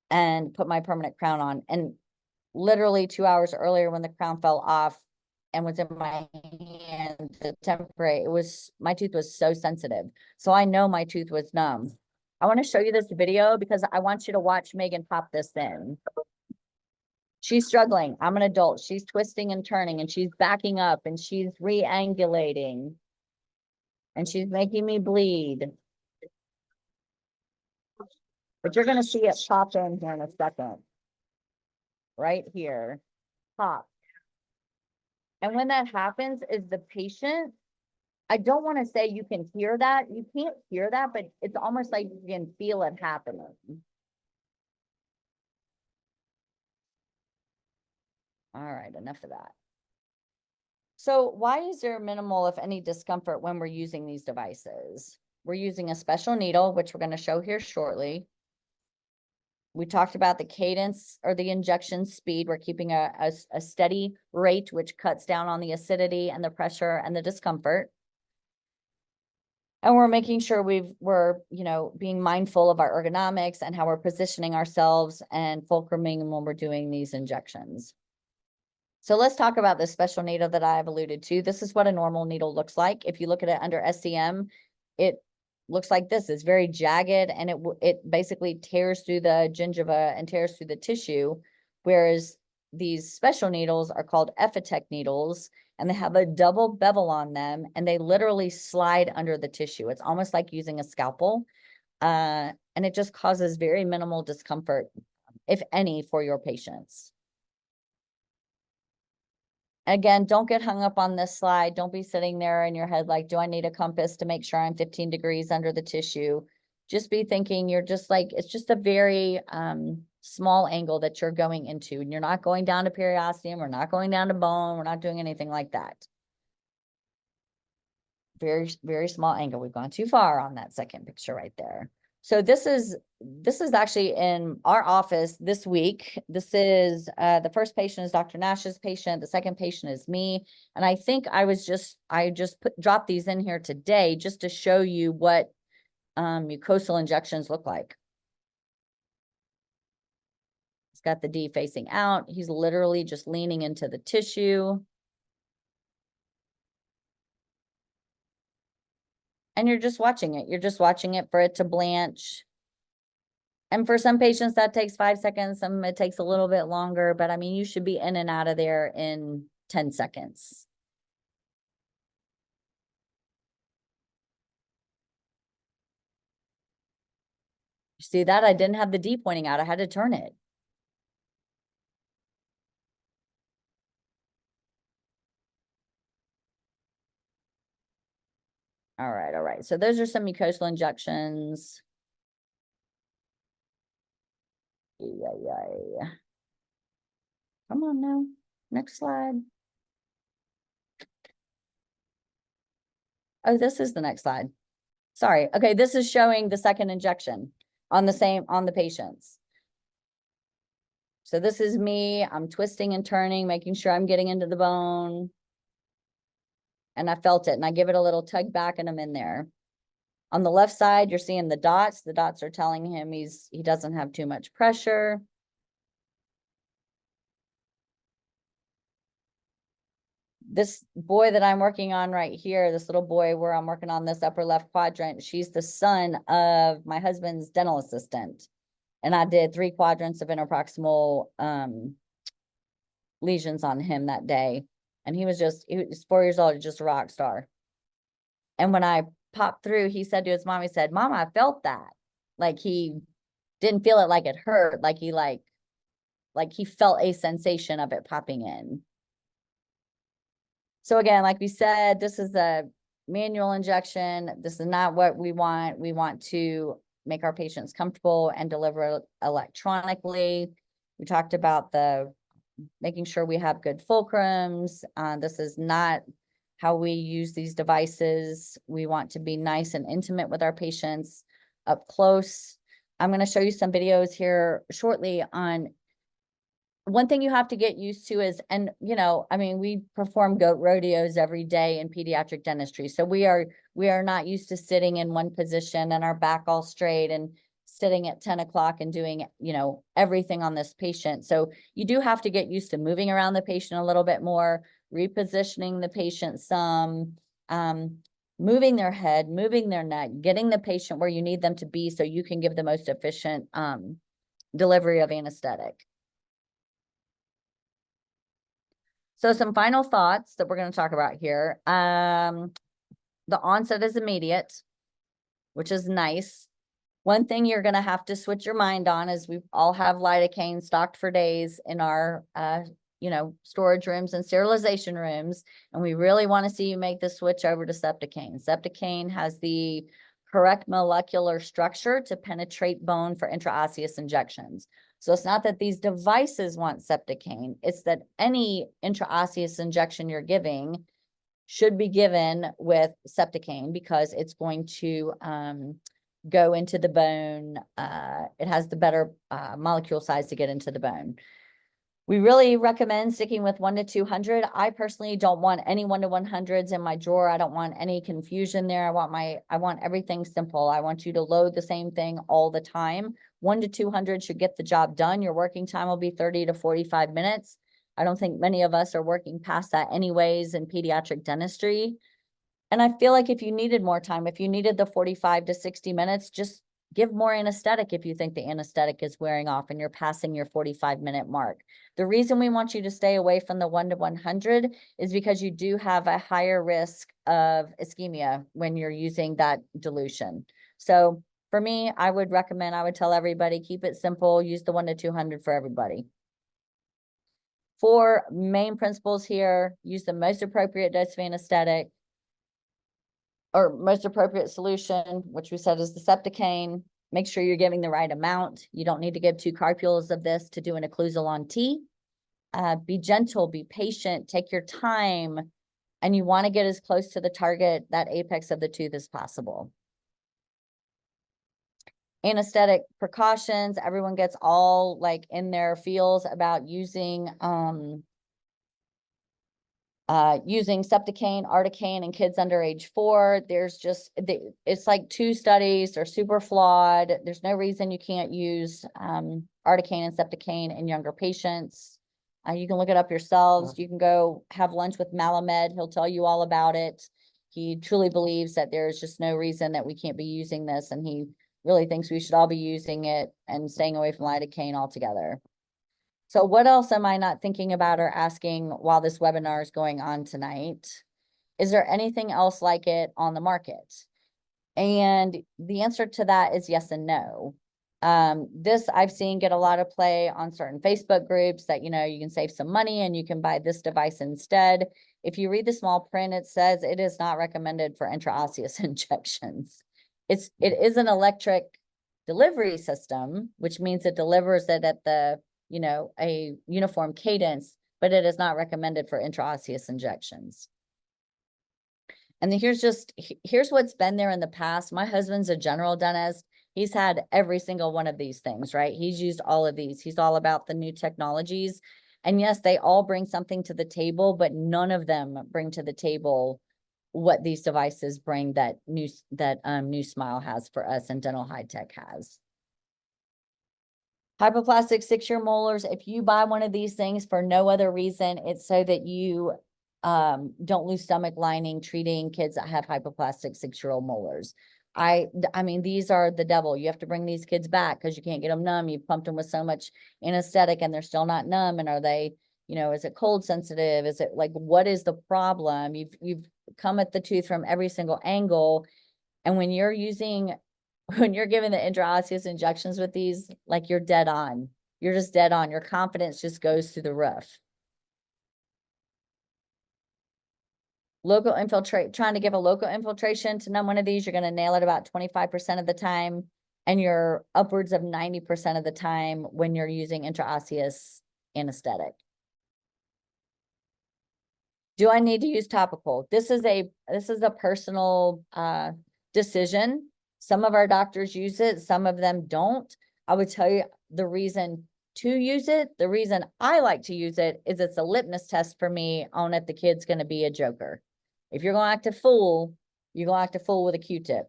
and put my permanent crown on. And literally 2 hours earlier, when the crown fell off and was in my hand, the temporary, my tooth was so sensitive. So I know my tooth was numb. I want to show you this video because I want you to watch Megan pop this in. She's struggling. I'm an adult. She's twisting and turning, and she's backing up, and she's re-angulating, and she's making me bleed. But you're going to see it pop in here in a second. Right here. Pop. And when that happens, is the patient I don't want to say you can hear that. You can't hear that, but it's almost like you can feel it happening. All right, enough of that. So why is there minimal, if any, discomfort when we're using these devices? We're using a special needle, which we're going to show here shortly. We talked about the cadence or the injection speed. We're keeping a steady rate, which cuts down on the acidity and the pressure and the discomfort. And we're making sure we're, you know, being mindful of our ergonomics and how we're positioning ourselves and fulcruming when we're doing these injections. So let's talk about this special needle that I've alluded to. This is what a normal needle looks like. If you look at it under SCM, it looks like this. It's very jagged, and it basically tears through the gingiva and tears through the tissue, whereas these special needles are called Effitech needles, and they have a double bevel on them, and they literally slide under the tissue. It's almost like using a scalpel, and it just causes very minimal discomfort, if any, for your patients. Again, don't get hung up on this slide. Don't be sitting there in your head like, do I need a compass to make sure I'm 15 degrees under the tissue? Just be thinking you're just like, it's just a very small angle that you're going into, and you're not going down to periosteum. We're not going down to bone. We're not doing anything like that. Very, very small angle. We've gone too far on that second picture right there. So this is actually in our office this week. This is the first patient is Dr. Nash's patient. The second patient is me. And I think I just dropped these in here today just to show you what mucosal injections look like. He's got the D facing out. He's literally just leaning into the tissue. And you're just watching it. You're just watching it for it to blanch. And for some patients that takes 5 seconds, some it takes a little bit longer, but I mean, you should be in and out of there in 10 seconds. You see that? I didn't have the D pointing out. I had to turn it. All right, all right. So those are some mucosal injections. Yeah. Come on now. Next slide. Oh, this is the next slide. Sorry. Okay, this is showing the second injection on the patients. So this is me. I'm twisting and turning, making sure I'm getting into the bone. And I felt it, and I give it a little tug back, and I'm in there. On the left side, you're seeing the dots. The dots are telling him he doesn't have too much pressure. This boy that I'm working on right here, this little boy where I'm working on this upper left quadrant, she's the son of my husband's dental assistant. And I did 3 quadrants of interproximal lesions on him that day. And he was 4 years old, just a rock star. And when I popped through, he said to his mom, he said, "Mom, I felt that." Like he didn't feel it like it hurt, like he felt a sensation of it popping in. So again, like we said, this is a manual injection. This is not what we want. We want to make our patients comfortable and deliver electronically. We talked about making sure we have good fulcrums. This is not how we use these devices. We want to be nice and intimate with our patients up close. I'm going to show you some videos here shortly on one thing you have to get used to is, and you know, I mean, we perform goat rodeos every day in pediatric dentistry. So we are not used to sitting in one position and our back all straight and sitting at 10 o'clock and doing, you know, everything on this patient. So you do have to get used to moving around the patient a little bit more, repositioning the patient some, moving their head, moving their neck, getting the patient where you need them to be so you can give the most efficient delivery of anesthetic. So some final thoughts that we're going to talk about here. The onset is immediate, which is nice. One thing you're going to have to switch your mind on is we all have lidocaine stocked for days in our storage rooms and sterilization rooms. And we really want to see you make the switch over to Septicane. Septicane has the correct molecular structure to penetrate bone for intraosseous injections. So it's not that these devices want Septicane, it's that any intraosseous injection you're giving should be given with Septicane because it's going to go into the bone. It has the better molecule size to get into the bone. We really recommend sticking with 1 to 200. I personally don't want any 1 to 100s in my drawer. I don't want any confusion there. I want everything simple. I want you to load the same thing all the time. 1 to 200 should get the job done. Your working time will be 30 to 45 minutes. I don't think many of us are working past that anyways in pediatric dentistry. And I feel like if you needed more time, if you needed the 45 to 60 minutes, just give more anesthetic if you think the anesthetic is wearing off and you're passing your 45-minute mark. The reason we want you to stay away from the 1 to 100 is because you do have a higher risk of ischemia when you're using that dilution. So for me, I would tell everybody, keep it simple, use the 1 to 200 for everybody. 4 main principles here: use the most appropriate dose of anesthetic, or most appropriate solution, which we said is the Septicane. Make sure you're giving the right amount. You don't need to give 2 carpules of this to do an occlusal on T. Be gentle, be patient, take your time, and you want to get as close to the target, that apex of the tooth, as possible. Anesthetic precautions, everyone gets all like in their feels about using Septicane, Articaine in kids under age 4. There's just, it's like 2 studies, they're super flawed. There's no reason you can't use Articaine and Septicane in younger patients. You can look it up yourselves. You can go have lunch with Malamed. He'll tell you all about it. He truly believes that there's just no reason that we can't be using this, and he really thinks we should all be using it and staying away from lidocaine altogether. So what else am I not thinking about or asking while this webinar is going on tonight? Is there anything else like it on the market? And the answer to that is yes and no. This I've seen get a lot of play on certain Facebook groups that, you can save some money and you can buy this device instead. If you read the small print, it says it is not recommended for intraosseous injections. It is an electric delivery system, which means it delivers it at the a uniform cadence, but it is not recommended for intraosseous injections. And here's what's been there in the past. My husband's a general dentist. He's had every single one of these things, right? He's used all of these. He's all about the new technologies. And yes, they all bring something to the table, but none of them bring to the table what these devices bring that New Smile has for us and Dental High Tech has. Hypoplastic 6-year molars. If you buy one of these things for no other reason, it's so that you don't lose stomach lining treating kids that have hypoplastic 6-year-old molars. I mean, these are the devil. You have to bring these kids back because you can't get them numb. You pumped them with so much anesthetic and they're still not numb. And are they, is it cold sensitive? Is it like, what is the problem? You've come at the tooth from every single angle. And when you're giving the intraosseous injections with these, like, you're dead on. You're just dead on. Your confidence just goes through the roof. Trying to give a local infiltration to numb one of these, you're going to nail it about 25% of the time, and you're upwards of 90% of the time when you're using intraosseous anesthetic. Do I need to use topical? This is a personal decision. Some of our doctors use it, some of them don't. I would tell you the reason to use it, the reason I like to use it, is it's a litmus test for me on if the kid's going to be a joker. If you're going to act a fool, you're going to act a fool with a Q-tip.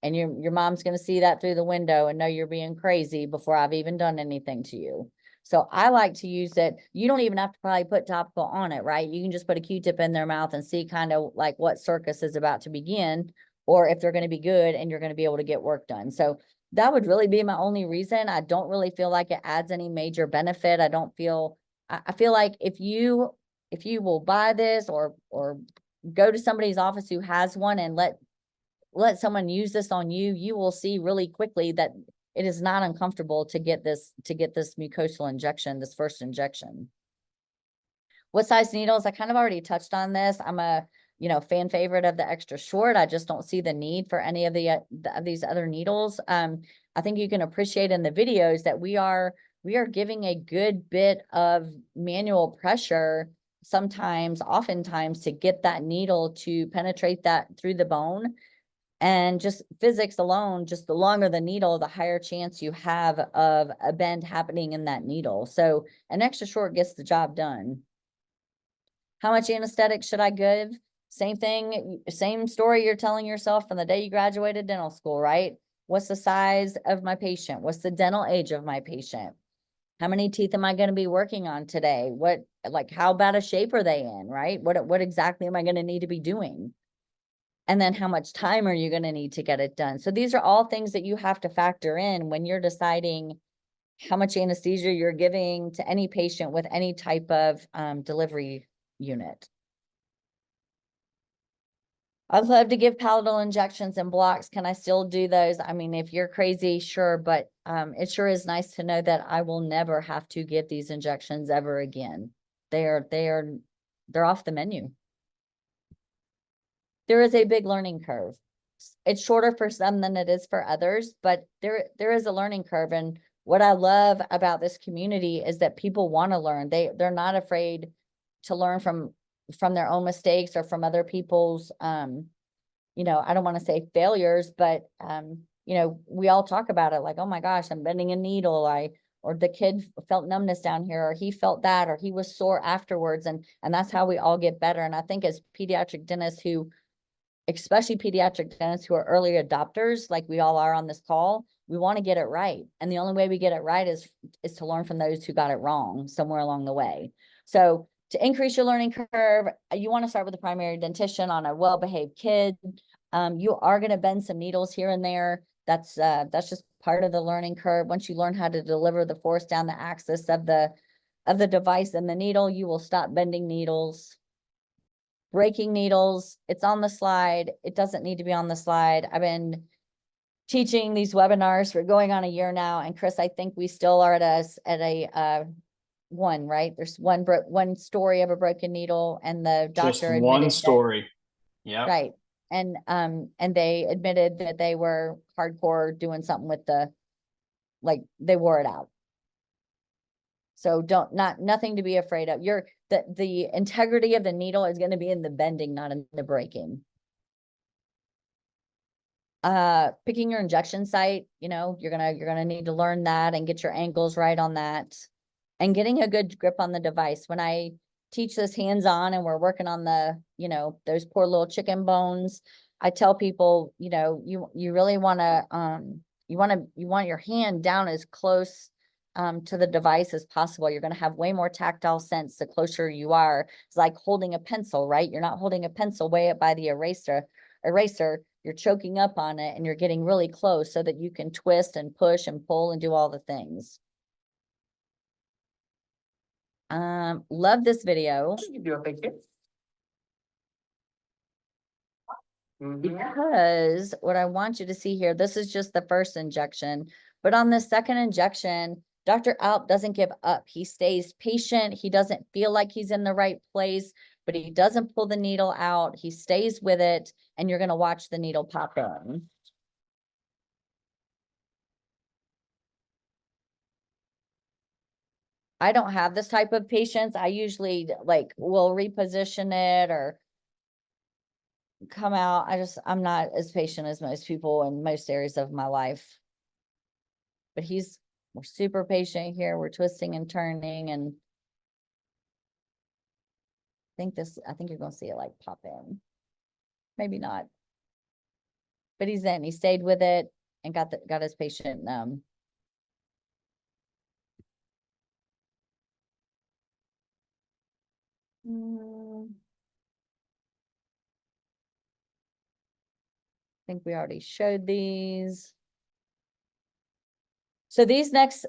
And your mom's going to see that through the window and know you're being crazy before I've even done anything to you. So I like to use it. You don't even have to probably put topical on it, right? You can just put a Q-tip in their mouth and see kind of like what circus is about to begin, or if they're going to be good and you're going to be able to get work done. So that would really be my only reason. I don't really feel like it adds any major benefit. I feel like if you will buy this or go to somebody's office who has one and let someone use this on you, you will see really quickly that it is not uncomfortable to get this mucosal injection, this first injection. What size needles? I kind of already touched on this. I'm a, fan favorite of the extra short. I just don't see the need for any of of these other needles. I think you can appreciate in the videos that we are giving a good bit of manual pressure sometimes, oftentimes, to get that needle to penetrate that through the bone. And just physics alone, just the longer the needle, the higher chance you have of a bend happening in that needle. So an extra short gets the job done. How much anesthetic should I give? Same thing, same story you're telling yourself from the day you graduated dental school, right? What's the size of my patient? What's the dental age of my patient? How many teeth am I going to be working on today? How bad a shape are they in, right? What exactly am I going to need to be doing? And then how much time are you going to need to get it done? So these are all things that you have to factor in when you're deciding how much anesthesia you're giving to any patient with any type of delivery unit. I'd love to give palatal injections and blocks. Can I still do those? I mean, if you're crazy, sure, but it sure is nice to know that I will never have to give these injections ever again. They're off the menu. There is a big learning curve. It's shorter for some than it is for others, but there is a learning curve. And what I love about this community is that people want to learn. They're not afraid to learn from their own mistakes or from other people's, I don't want to say failures, but, we all talk about it like, oh my gosh, I'm bending a needle. Or the kid felt numbness down here, or he felt that, or he was sore afterwards. And that's how we all get better. And I think as pediatric dentists especially pediatric dentists who are early adopters, like we all are on this call, we want to get it right. And the only way we get it right is to learn from those who got it wrong somewhere along the way. So to increase your learning curve, you want to start with a primary dentition on a well-behaved kid. You are going to bend some needles here and there. That's just part of the learning curve. Once you learn how to deliver the force down the axis of the device and the needle, you will stop bending needles. Breaking needles, it's on the slide. It doesn't need to be on the slide. I've been teaching these webinars for going on a year now. And Chris, I think we still are at a one, right? There's one story of a broken needle, and the doctor Just one admitted story. Yeah. right. And they admitted that they were hardcore doing something with they wore it out. So nothing to be afraid of. The integrity of the needle is going to be in the bending, not in the breaking. Picking your injection site, you're gonna need to learn that and get your angles right on that, and getting a good grip on the device. When I teach this hands-on and we're working on the, those poor little chicken bones, I tell people, you really want to, you want your hand down as close to the device as possible. You're going to have way more tactile sense the closer you are. It's like holding a pencil, right? You're not holding a pencil way up by the eraser. You're choking up on it and you're getting really close so that you can twist and push and pull and do all the things. Love this video because what I want you to see here, this is just the first injection, but on the second injection, Dr. Alp doesn't give up. He stays patient. He doesn't feel like he's in the right place, but he doesn't pull the needle out. He stays with it, and you're going to watch the needle pop in. I don't have this type of patience. I usually will reposition it or come out. I'm not as patient as most people in most areas of my life. But we're super patient here. We're twisting and turning, and I think you're gonna see it pop in. Maybe not. But he stayed with it and got his patient I think we already showed these. So this next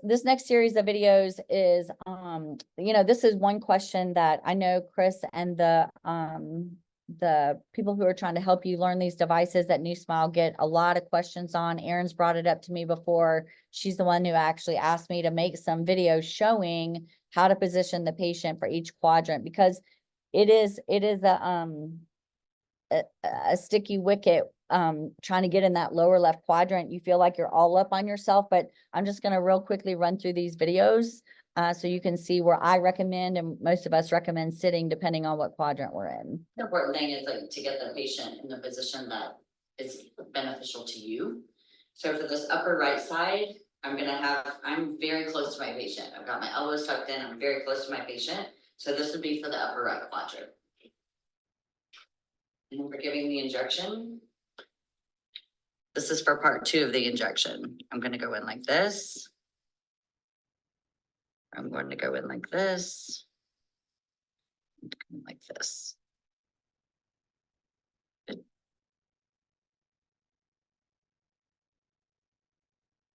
series of videos is, this is one question that I know Chris and the the people who are trying to help you learn these devices that New Smile get a lot of questions on. Erin's brought it up to me before. She's the one who actually asked me to make some videos showing how to position the patient for each quadrant, because it is a sticky wicket trying to get in that lower left quadrant. You feel like you're all up on yourself, but I'm just going to real quickly run through these videos so you can see where I recommend and most of us recommend sitting depending on what quadrant we're in. The important thing is like to get the patient in the position that is beneficial to you. So for this upper right side, I'm very close to my patient. I've got my elbows tucked in. I'm very close to my patient. So this would be for the upper right quadrant. And then for giving the injection, this is for part 2 of the injection. I'm going to go in like this. I'm going to go in like this. Like this.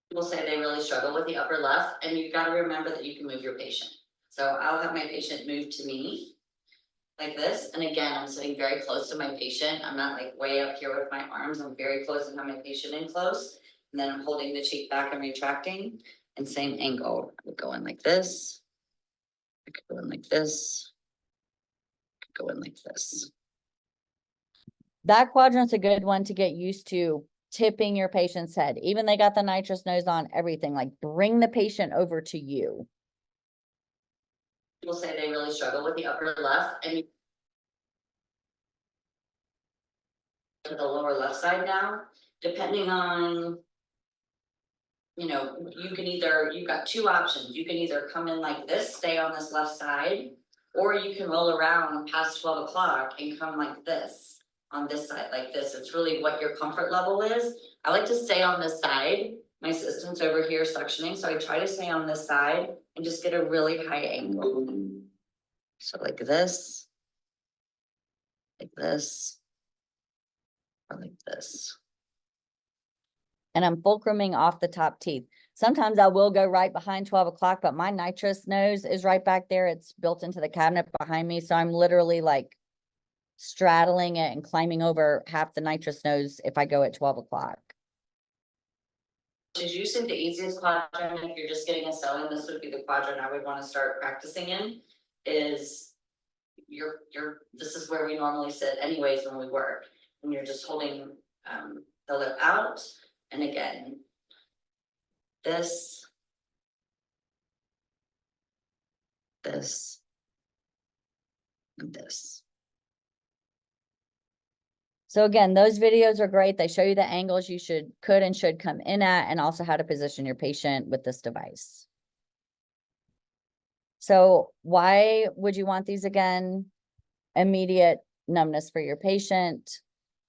People say they really struggle with the upper left, and you've got to remember that you can move your patient. So I'll have my patient move to me like this. And again, I'm sitting very close to my patient. I'm not like way up here with my arms. I'm very close and have my patient in close. And then I'm holding the cheek back and retracting, and same angle. I would go in like this. I could go in like this. I could go in like this. That quadrant's a good one to get used to, tipping your patient's head. Even they got the nitrous nose on, everything, like bring the patient over to you. People say they really struggle with the upper left, and to the lower left side now, depending on, you know, you've got 2 options. You can either come in like this, stay on this left side, or you can roll around past 12 o'clock and come like this on this side, like this. It's really what your comfort level is. I like to stay on this side. My assistant's over here suctioning, so I try to stay on this side and just get a really high angle. So like this, or like this. And I'm fulcruming off the top teeth. Sometimes I will go right behind 12 o'clock, but my nitrous nose is right back there. It's built into the cabinet behind me. So I'm literally like straddling it and climbing over half the nitrous nose if I go at 12 o'clock. Is usually the easiest quadrant if you're just getting a sew in. This would be the quadrant I would want to start practicing in. Is this is where we normally sit anyways when we work. And you're just holding the lip out. And again, this, and this. So again, those videos are great. They show you the angles you could and should come in at, and also how to position your patient with this device. So why would you want these again? Immediate numbness for your patient,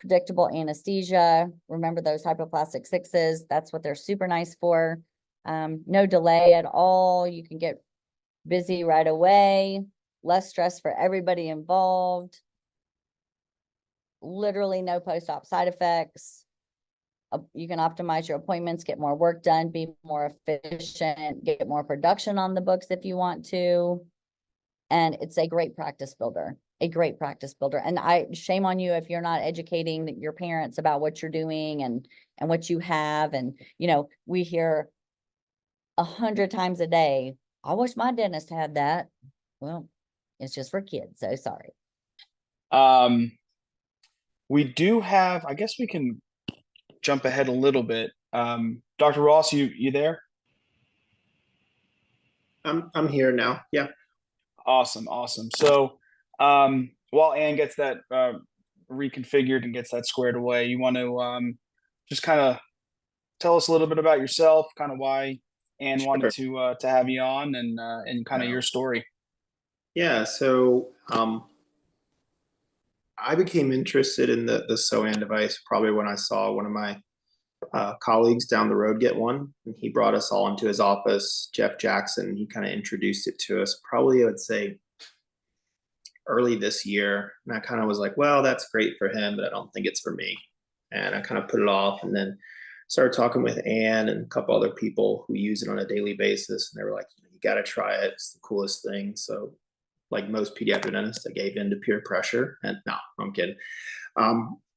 predictable anesthesia. Remember those hypoplastic 6s, that's what they're super nice for. No delay at all. You can get busy right away, less stress for everybody involved. Literally no post-op side effects. You can optimize your appointments, get more work done, be more efficient, get more production on the books if you want to. And it's a great practice builder, And shame on you if you're not educating your parents about what you're doing and what you have. And, you know, we hear 100 times a day, I wish my dentist had that. Well, it's just for kids, so sorry. We do have, I guess we can jump ahead a little bit. Dr. Ross, you there? I'm here now. Yeah. Awesome. So while Ann gets that reconfigured and gets that squared away, you want to just kind of tell us a little bit about yourself, kind of why Ann wanted to have you on, and kind of your story. Yeah. So I became interested in the Soan device probably when I saw one of my colleagues down the road get one, and he brought us all into his office. Jeff Jackson, he kind of introduced it to us probably, I would say, early this year. And I kind of was like, well, that's great for him, but I don't think it's for me. And I kind of put it off, and then started talking with Ann and a couple other people who use it on a daily basis. And they were like, you got to try it. It's the coolest thing. So like most pediatric dentists, I gave in to peer pressure. And no, I'm kidding.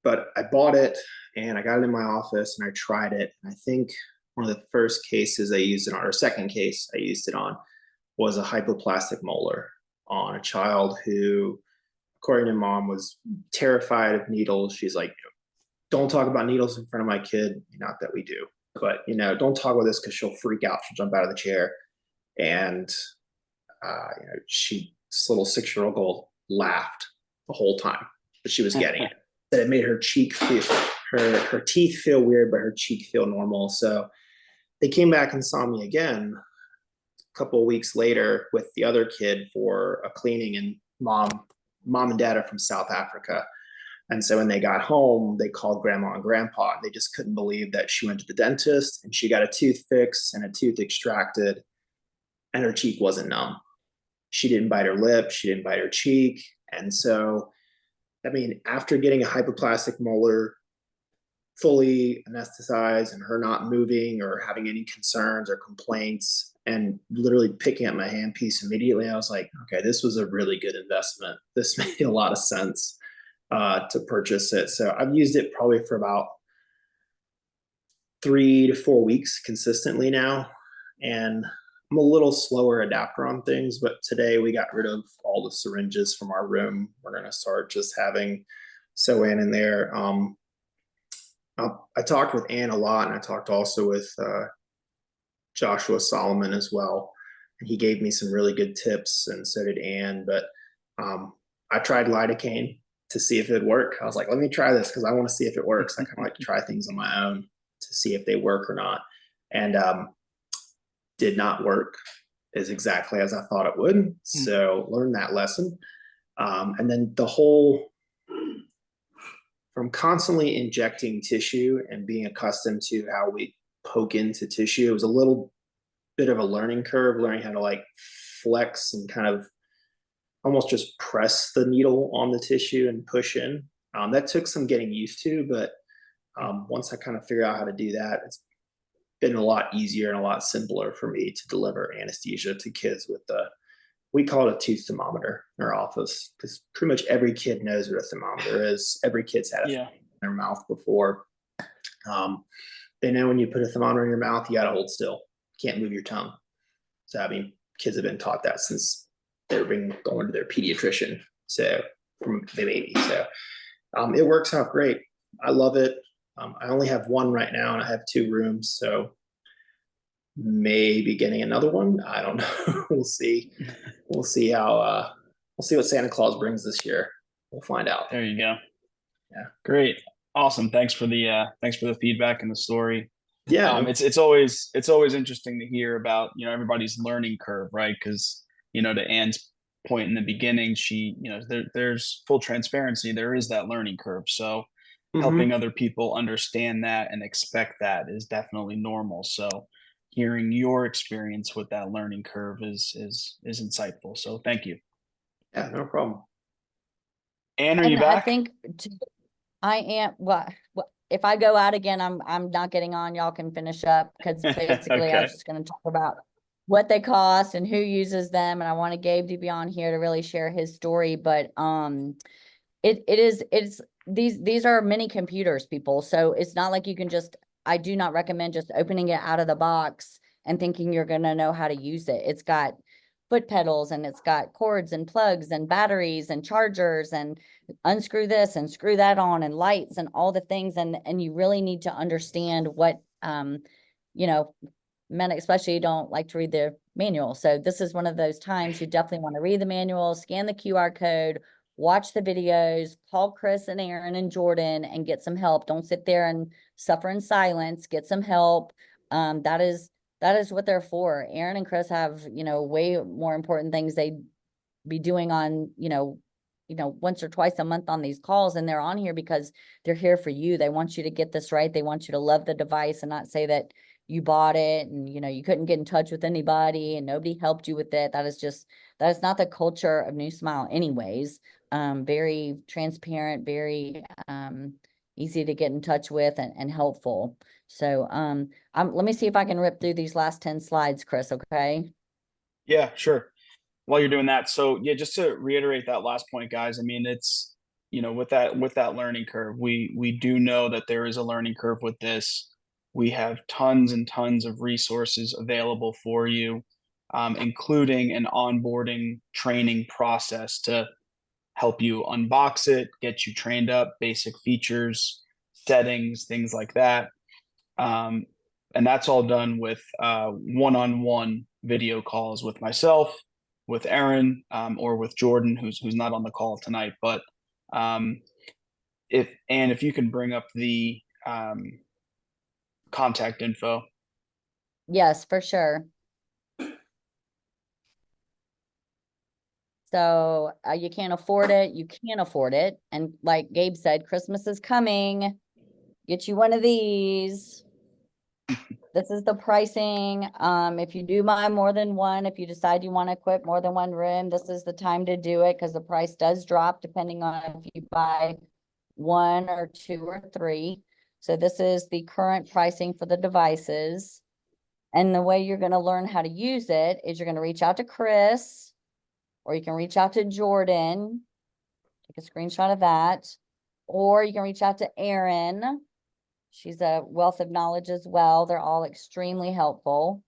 But I bought it and I got it in my office and I tried it. And I think one of the first cases I used it on, or second case I used it on, was a hypoplastic molar on a child who, according to mom, was terrified of needles. She's like, don't talk about needles in front of my kid. Not that we do, but don't talk about this because she'll freak out. She'll jump out of the chair. And this little 6-year-old girl laughed the whole time that she was getting it. That it made her cheek feel, her teeth feel weird, but her cheek feel normal. So they came back and saw me again a couple of weeks later with the other kid for a cleaning, and mom and dad are from South Africa. And so when they got home, they called grandma and grandpa, and they just couldn't believe that she went to the dentist and she got a tooth fixed and a tooth extracted, and her cheek wasn't numb. She didn't bite her lip. She didn't bite her cheek. And so, I mean, after getting a hypoplastic molar, fully anesthetized, and her not moving or having any concerns or complaints, and literally picking up my handpiece immediately, I was like, okay, this was a really good investment. This made a lot of sense to purchase it. So I've used it probably for about 3 to 4 weeks consistently now. And I'm a little slower adapter on things, but today we got rid of all the syringes from our room. We're going to start just having Soan in there. I talked with Ann a lot, and I talked also with Joshua Solomon as well. And he gave me some really good tips, and so did Ann. But I tried lidocaine to see if it would work. I was like, let me try this because I want to see if it works. I kind of like to try things on my own to see if they work or not. And did not work as exactly as I thought it would. So learned that lesson. And then the whole, from constantly injecting tissue and being accustomed to how we poke into tissue, it was a little bit of a learning curve, learning how to like flex and kind of almost just press the needle on the tissue and push in. That took some getting used to, but once I kind of figured out how to do that, it's been a lot easier and a lot simpler for me to deliver anesthesia to kids with we call it a tooth thermometer in our office, because pretty much every kid knows what a thermometer is. Every kid's had a thermometer in their mouth before. They know when you put a thermometer in your mouth, you got to hold still. Can't move your tongue. So, I mean, kids have been taught that since they've been going to their pediatrician. So, from the baby. So, it works out great. I love it. I only have one right now, and I have 2 rooms. So, maybe getting another one. I don't know. We'll see. We'll see how, we'll see what Santa Claus brings this year. We'll find out. There you go. Yeah. Great. Awesome. Thanks for the feedback and the story. Yeah. It's always interesting to hear about, everybody's learning curve, right? Because, to Ann's point in the beginning, she, there's full transparency. There is that learning curve. So helping other people understand that and expect that is definitely normal. So hearing your experience with that learning curve is insightful. So thank you. Yeah, no problem. Ann, are you back? I think I am. Well, if I go out again, I'm not getting on. Y'all can finish up, because basically I was just going to talk about what they cost and who uses them, and I wanted Gabe to be on here to really share his story. But it's these are mini computers, people. So it's not like you can just. I do not recommend just opening it out of the box and thinking you're going to know how to use it. It's got foot pedals, and it's got cords and plugs and batteries and chargers, and unscrew this and screw that on, and lights and all the things. And you really need to understand what, men especially don't like to read the manual. So this is one of those times you definitely want to read the manual, scan the QR code, watch the videos, call Chris and Aaron and Jordan and get some help. Don't sit there and suffer in silence. Get some help. That is what they're for. Aaron and Chris have, way more important things they be doing on, once or twice a month on these calls. And they're on here because they're here for you. They want you to get this right. They want you to love the device and not say that you bought it and, you couldn't get in touch with anybody and nobody helped you with it. That is not the culture of New Smile anyways. Very transparent, very easy to get in touch with and helpful. So let me see if I can rip through these last 10 slides, Chris, okay? Yeah, sure. while you're doing that, so yeah, just to reiterate that last point, guys, I mean, it's, with that learning curve, we do know that there is a learning curve with this. We have tons and tons of resources available for you, including an onboarding training process to help you unbox it, get you trained up, basic features, settings, things like that. And that's all done with one-on-one video calls with myself, with Aaron, or with Jordan, who's not on the call tonight. But if you can bring up the contact info. Yes, for sure. So you can't afford it. You can't afford it. And like Gabe said, Christmas is coming. Get you one of these. This is the pricing. If you do buy more than one, if you decide you want to equip more than one room, this is the time to do it because the price does drop depending on if you buy one or two or three. So this is the current pricing for the devices. And the way you're going to learn how to use it is you're going to reach out to Chris, or you can reach out to Jordan. Take a screenshot of that. Or you can reach out to Erin. She's a wealth of knowledge as well. They're all extremely helpful.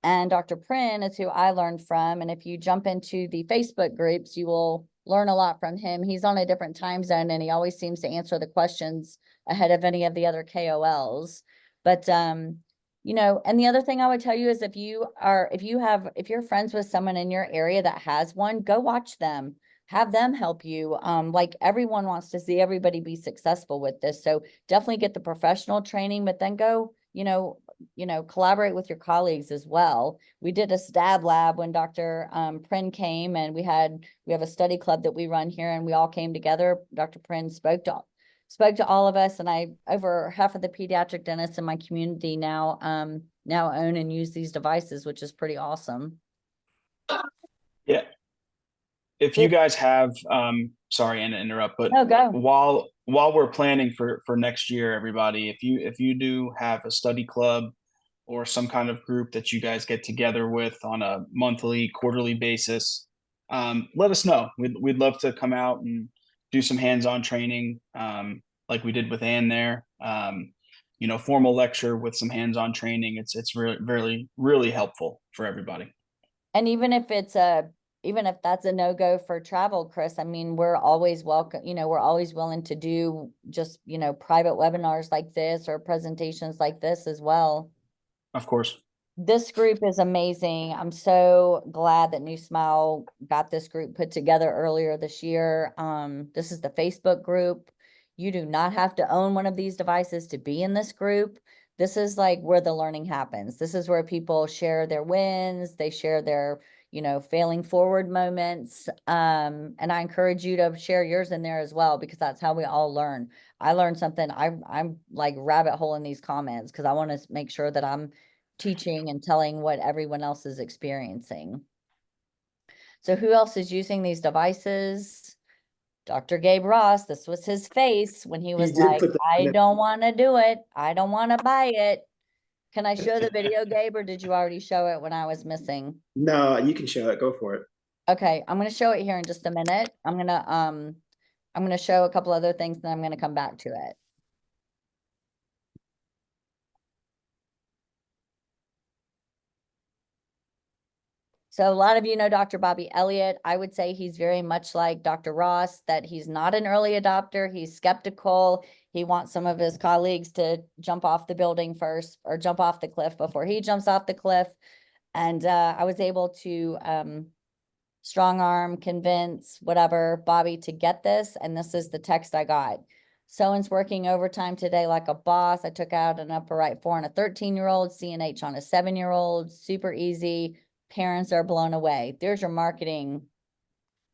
And Dr. Prin is who I learned from. And if you jump into the Facebook groups, you will learn a lot from him. He's on a different time zone and he always seems to answer the questions ahead of any of the other KOLs. But, and the other thing I would tell you is if you're friends with someone in your area that has one, go watch them. Have them help you. Like everyone wants to see everybody be successful with this. So definitely get the professional training, but then go, collaborate with your colleagues as well. We did a stab lab when Dr. Prin came, and we have a study club that we run here, and we all came together. Dr. Prin spoke to all of us, and over half of the pediatric dentists in my community now own and use these devices, which is pretty awesome. Yeah. If you guys have, sorry, Anna, to interrupt, but No, go. while we're planning for next year, everybody, if you do have a study club or some kind of group that you guys get together with on a monthly, quarterly basis, let us know. We'd love to come out and do some hands-on training, like we did with Ann there. Formal lecture with some hands-on training. It's really, really, really helpful for everybody. And even if that's a no-go for travel, Chris, I mean, we're always welcome, we're always willing to do just, private webinars like this or presentations like this as well. Of course. This group is amazing. I'm so glad that New Smile got this group put together earlier this year. This is the Facebook group. You do not have to own one of these devices to be in this group. This is like where the learning happens. This is where people share their wins. They share their failing forward moments. And I encourage you to share yours in there as well, because that's how we all learn. I learned something. I'm like rabbit hole in these comments because I want to make sure that I'm teaching and telling what everyone else is experiencing. So who else is using these devices? Dr. Gabe Ross, this was his face when he was like, I don't want to do it. I don't want to buy it. Can I show the video, Gabe, or did you already show it when I was missing? No, you can show it. Go for it. Okay, I'm going to show it here in just a minute. I'm going to show a couple other things, then I'm going to come back to it. So a lot of you know Dr. Bobby Elliott. I would say he's very much like Dr. Ross, that he's not an early adopter. He's skeptical. He wants some of his colleagues to jump off the building first or jump off the cliff before he jumps off the cliff. And I was able to strong arm, convince, whatever, Bobby to get this. And this is the text I got. Soan's working overtime today like a boss. I took out an upper right 4 on a 13-year-old, CNH on a 7-year-old, super easy. Parents are blown away. There's your marketing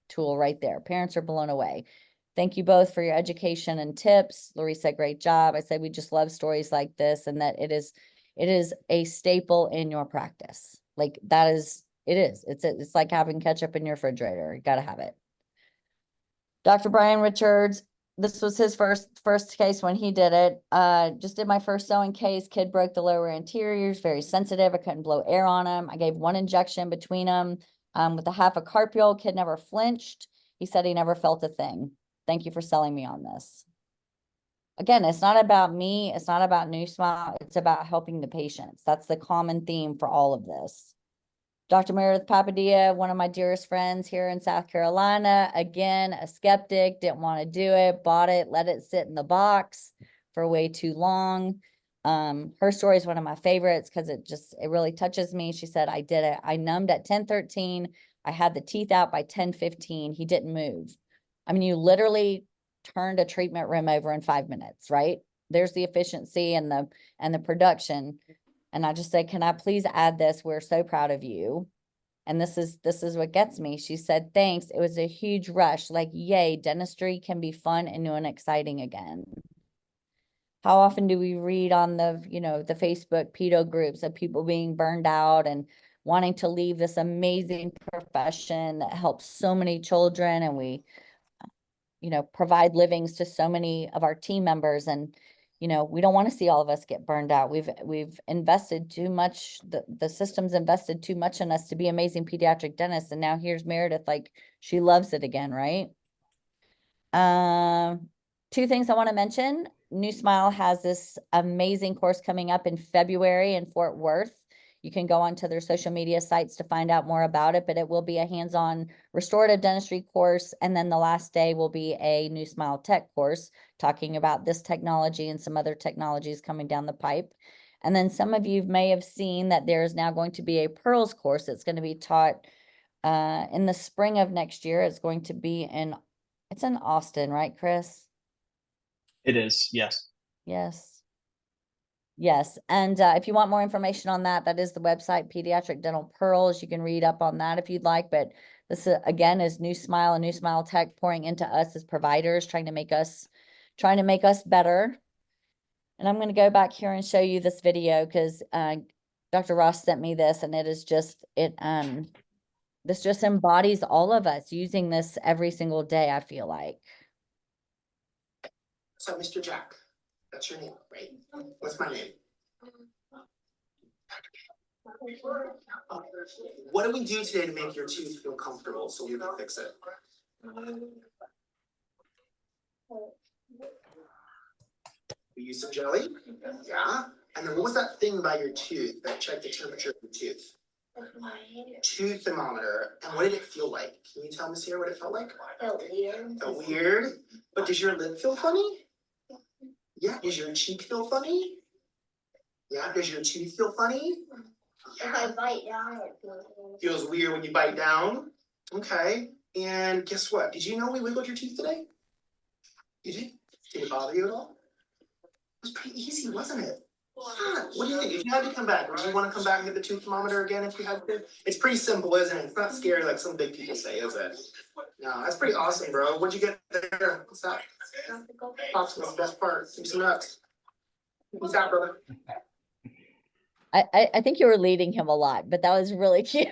tool right there. Parents are blown away. Thank you both for your education and tips. Larissa, great job. I said we just love stories like this, and that it is a staple in your practice. Like that is, it is. It's like having ketchup in your refrigerator. You got to have it. Dr. Brian Richards, this was his first case when he did it. Just did my first sewing case. Kid broke the lower anteriors, very sensitive. I couldn't blow air on him. I gave 1 injection between them with a half a carpule. Kid never flinched. He said he never felt a thing. Thank you for selling me on this. Again, it's not about me. It's not about New Smile. It's about helping the patients. That's the common theme for all of this. Dr. Meredith Papadilla, one of my dearest friends here in South Carolina, again, a skeptic, didn't want to do it, bought it, let it sit in the box for way too long. Her story is one of my favorites because it really touches me. She said, I did it. I numbed at 10:13. I had the teeth out by 10:15. He didn't move. I mean, you literally turned a treatment room over in 5 minutes, right? There's the efficiency and the production. And I just said, can I please add this? We're so proud of you. And this is what gets me. She said, thanks. It was a huge rush. Like, yay, dentistry can be fun and new and exciting again. How often do we read on the Facebook pedo groups of people being burned out and wanting to leave this amazing profession that helps so many children, and we, provide livings to so many of our team members, and we don't want to see all of us get burned out. We've invested too much. The system's invested too much in us to be amazing pediatric dentists. And now here's Meredith, like, she loves it again, right? 2 things I want to mention. New Smile has this amazing course coming up in February in Fort Worth. You can go onto their social media sites to find out more about it, but it will be a hands-on restorative dentistry course. And then the last day will be a New Smile Tech course talking about this technology and some other technologies coming down the pipe. And then some of you may have seen that there's now going to be a Pearls course that's going to be taught in the spring of next year. It's going to be it's in Austin, right, Chris? It is, yes. Yes. And if you want more information on that, that is the website, Pediatric Dental Pearls. You can read up on that if you'd like. But this, again, is New Smile and New Smile Tech pouring into us as providers, trying to make us better. And I'm going to go back here and show you this video because Dr. Ross sent me this, and it is just, this just embodies all of us using this every single day, I feel like. So, Mr. Jack, that's your name, right? What's my name? What do we do today to make your tooth feel comfortable so we can fix it? We use some jelly? Yeah. And then what was that thing by your tooth that checked the temperature of your tooth? Tooth thermometer. And what did it feel like? Can you tell Miss here what it felt like? Felt weird. Felt weird? But does your lip feel funny? Yeah. Does your cheek feel funny? Yeah. Does your tooth feel funny? If I bite down, it feels weird. Feels weird when you bite down? Okay. And guess what? Did you know we wiggled your tooth today? You did? Did it bother you at all? It was pretty easy, wasn't it? Yeah. What do you think? If you had to come back, would you want to come back and get the tooth thermometer again if you had to? It's pretty simple, isn't it? It's not scary like some big people say, is it? No, that's pretty awesome, bro. What'd you get there? What's that? Popsicle's the best part. Give me some nuts. What's that, brother? I think you were leading him a lot, but that was really cute.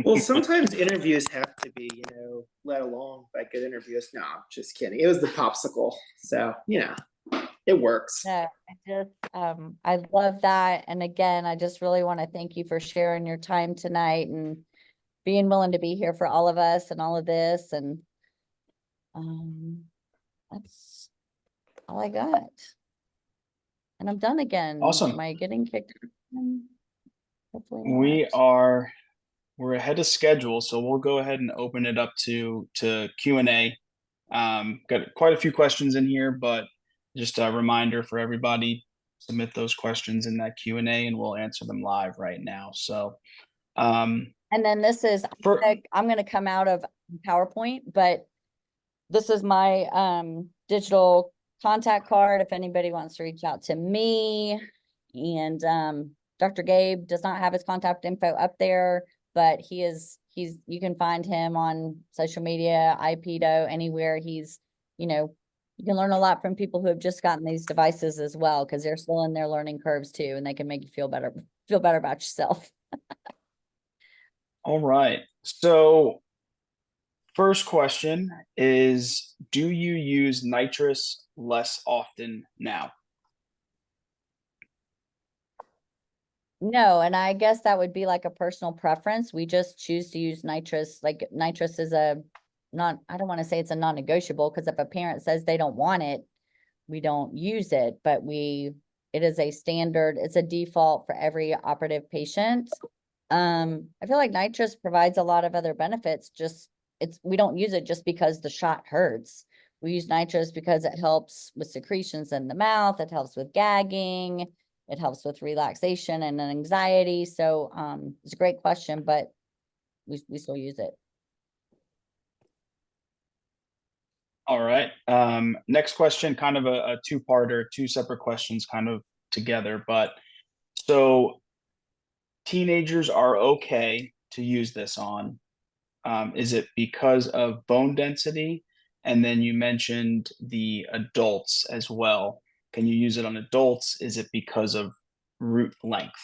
Well, sometimes interviews have to be, led along by good interviews. No, just kidding. It was the popsicle. So, it works. No, I love that. And again, I just really want to thank you for sharing your time tonight and being willing to be here for all of us and all of this. And that's all I got. And I'm done again. Awesome. Am I getting kicked? Hopefully We're ahead of schedule, so we'll go ahead and open it up to Q&A. Got quite a few questions in here, but just a reminder for everybody, submit those questions in that Q&A and we'll answer them live right now. So and then this is I'm going to come out of PowerPoint, but this is my digital contact card if anybody wants to reach out to me. And Dr. Gabe does not have his contact info up there, but you can find him on social media, iPedo, anywhere. He's, you can learn a lot from people who have just gotten these devices as well, because they're still in their learning curves too, and they can make you feel better about yourself. All right. So First question is, do you use nitrous less often now? No, and I guess that would be like a personal preference. We just choose to use nitrous. Like nitrous is a not, I don't want to say it's a non-negotiable, because if a parent says they don't want it, we don't use it, but it is a standard, it's a default for every operative patient. I feel like nitrous provides a lot of other benefits, we don't use it just because the shot hurts. We use nitrous because it helps with secretions in the mouth, it helps with gagging, it helps with relaxation and anxiety. So, it's a great question, but we still use it. All right. Next question, kind of a two-parter, two separate questions kind of together, but so teenagers are okay to use this on. Is it because of bone density? And then you mentioned the adults as well. Can you use it on adults? Is it because of root length?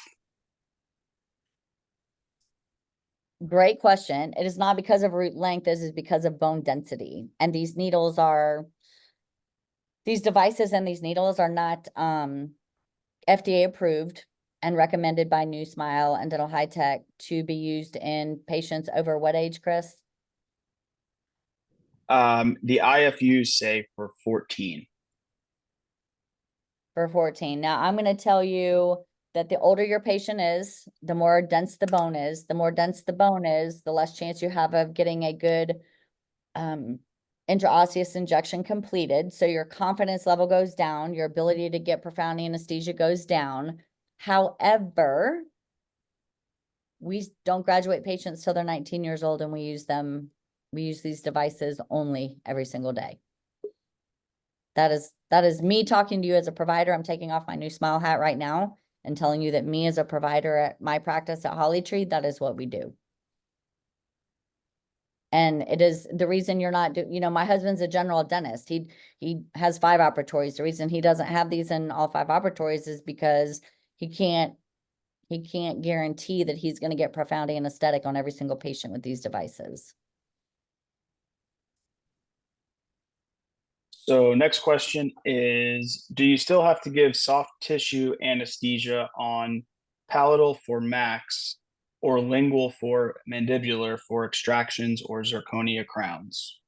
Great question. It is not because of root length, this is because of bone density. And these devices and these needles are not FDA approved and recommended by New Smile and Dental High Tech to be used in patients over what age, Chris? The IFUs say for 14. For 14. Now, I'm going to tell you that the older your patient is, the more dense the bone is. The more dense the bone is, the less chance you have of getting a good intraosseous injection completed. So your confidence level goes down, your ability to get profound anesthesia goes down. However, we don't graduate patients till they're 19 years old, and we use these devices only every single day. That is me talking to you as a provider. I'm taking off my New Smile hat right now and telling you that me as a provider at my practice at Holly Tree, that is what we do. And it is the reason you're not my husband's a general dentist. He has 5 operatories. The reason he doesn't have these in all 5 operatories is because he can't guarantee that he's going to get profound anesthetic on every single patient with these devices. So next question is, do you still have to give soft tissue anesthesia on palatal for max or lingual for mandibular for extractions or zirconia crowns?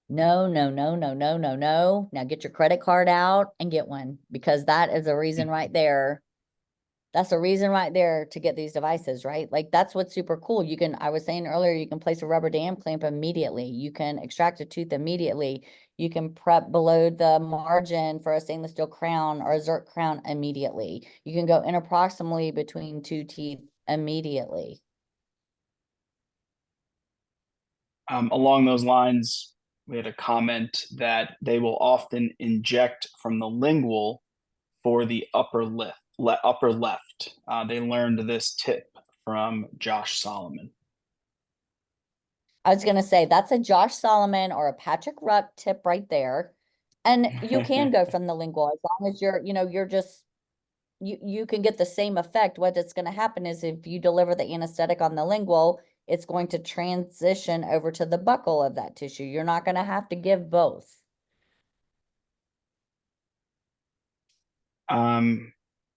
No. Now get your credit card out and get one, because that is a reason right there. That's a reason right there to get these devices, right? Like that's what's super cool. I was saying earlier, you can place a rubber dam clamp immediately. You can extract a tooth immediately. You can prep below the margin for a stainless steel crown or a zirc crown immediately. You can go interproximally between 2 teeth immediately. Along those lines, we had a comment that they will often inject from the lingual for the upper left. They learned this tip from Josh Solomon. I was going to say that's a Josh Solomon or a Patrick Rupp tip right there. And you can go from the lingual as long as you're just, you can get the same effect. What is going to happen is if you deliver the anesthetic on the lingual, it's going to transition over to the buccal of that tissue. You're not going to have to give both.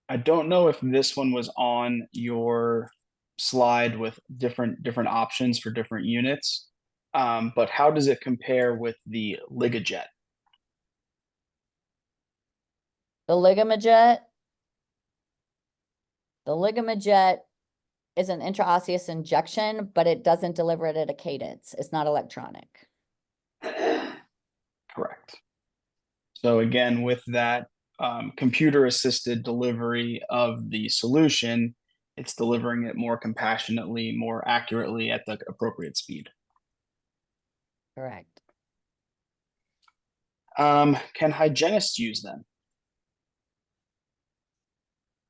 I don't know if this one was on your slide with different options for different units, but how does it compare with the Ligajet? The Ligajet is an intraosseous injection, but it doesn't deliver it at a cadence. It's not electronic. Correct. So again, with that computer-assisted delivery of the solution, it's delivering it more compassionately, more accurately at the appropriate speed. Correct. Can hygienists use them?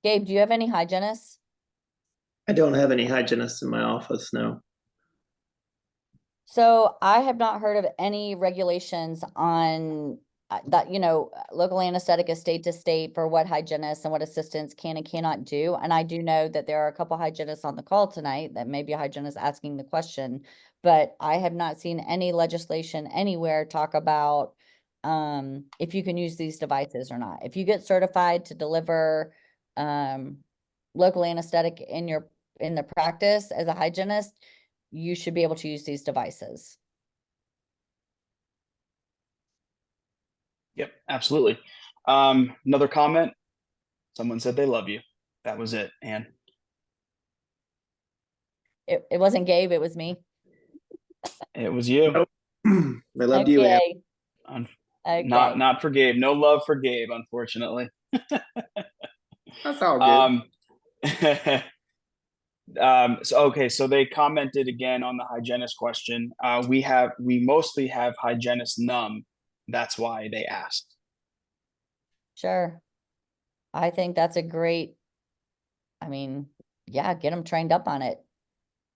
Gabe, do you have any hygienists? I don't have any hygienists in my office, no. So I have not heard of any regulations on that, you know, local anesthetic is state to state for what hygienists and what assistants can and cannot do. And I do know that there are a couple hygienists on the call tonight that may be a hygienist asking the question, but I have not seen any legislation anywhere talk about if you can use these devices or not. If you get certified to deliver local anesthetic in the practice as a hygienist, you should be able to use these devices. Yep, absolutely. Another comment. Someone said they love you. That was it, Ann. It wasn't Gabe, it was me. It was you. Nope. They loved you, Ann. Okay. Un- Okay. Not for Gabe. No love for Gabe, unfortunately. That's all good. So they commented again on the hygienist question. We mostly have hygienist num. That's why they asked. Sure. I think that's a great, I mean, yeah, get them trained up on it.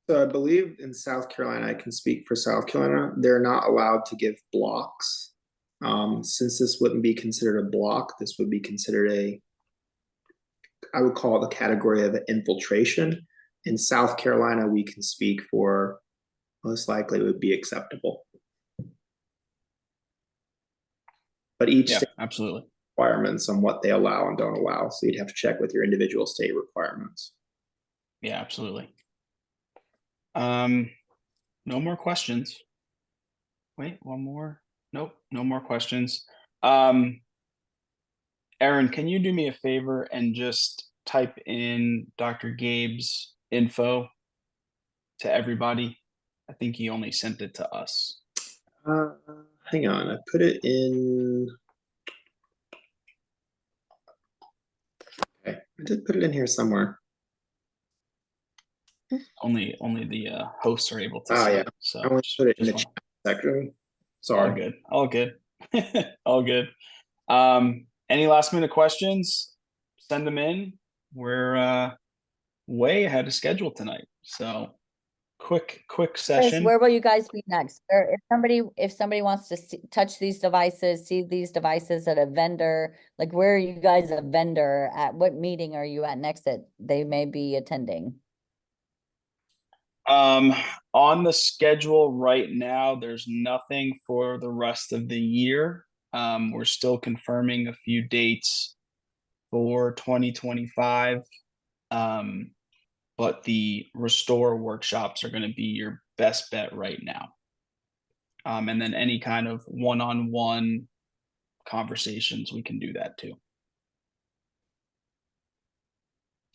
So I believe in South Carolina, I can speak for South Carolina, they're not allowed to give blocks. Since this wouldn't be considered a block, this would be considered I would call it the category of infiltration. In South Carolina, we can speak for most likely it would be acceptable. But each Yeah, state absolutely. requirements on what they allow and don't allow. So you'd have to check with your individual state requirements. Yeah, absolutely. No more questions. Wait, one more. Nope, no more questions. Aaron, can you do me a favor and just type in Dr. Gabe's info to everybody? I think he only sent it to us. Hang on, I put it in. Okay, I did put it in here somewhere. Only the hosts are able to Oh see yeah, it. So I want to put it in the just chat section. all Sorry. good. All good. All good. Any last minute questions? Send them in. We're way ahead of schedule tonight. So quick Chris, session. where will you guys be next? Or if somebody wants to touch these devices, see these devices at a vendor, like where are you guys a vendor at? What meeting are you at next that they may be attending? On the schedule right now, there's nothing for the rest of the year. We're still confirming a few dates for 2025. But the restore workshops are going to be your best bet right now. And then any kind of one-on-one conversations, we can do that too.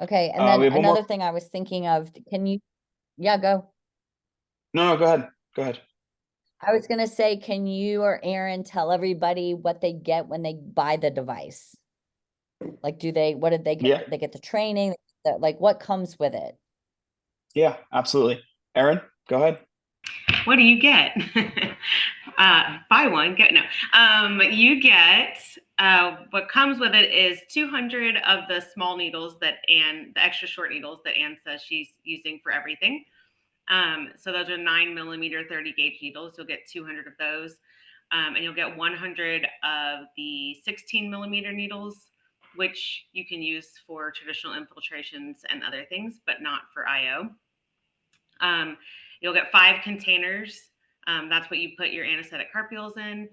Okay, and We then have one more- another thing I was thinking of, yeah, go. No, go ahead. Go ahead. I was gonna say, can you or Aaron tell everybody what they get when they buy the device? Like, what did they get? Yeah. They get the training, like what comes with it? Yeah, absolutely. Aaron, go ahead. What do you get? Buy one, get no. You get what comes with it is 200 of the small needles the extra short needles that Ann says she's using for everything. So those are 9mm 30 gauge needles. You'll get 200 of those, and you'll get 100 of the 16mm needles, which you can use for traditional infiltrations and other things, but not for IO. You'll get 5 containers. That's what you put your anesthetic carpules in,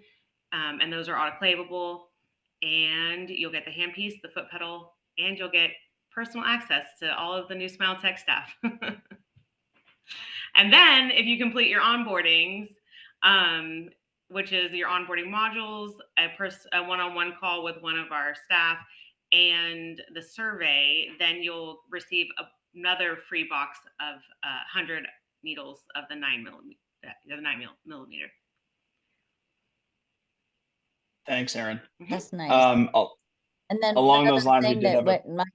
and those are autoclavable. And you'll get the handpiece, the foot pedal, and you'll get personal access to all of the new Smile Tech staff. And then if you complete your onboardings, which is your onboarding modules, a one-on-one call with one of our staff, and the survey, then you'll receive another free box of 100 needles of the 9mm. Thanks, Aaron. That's nice. And then along another those lines, we thing did that have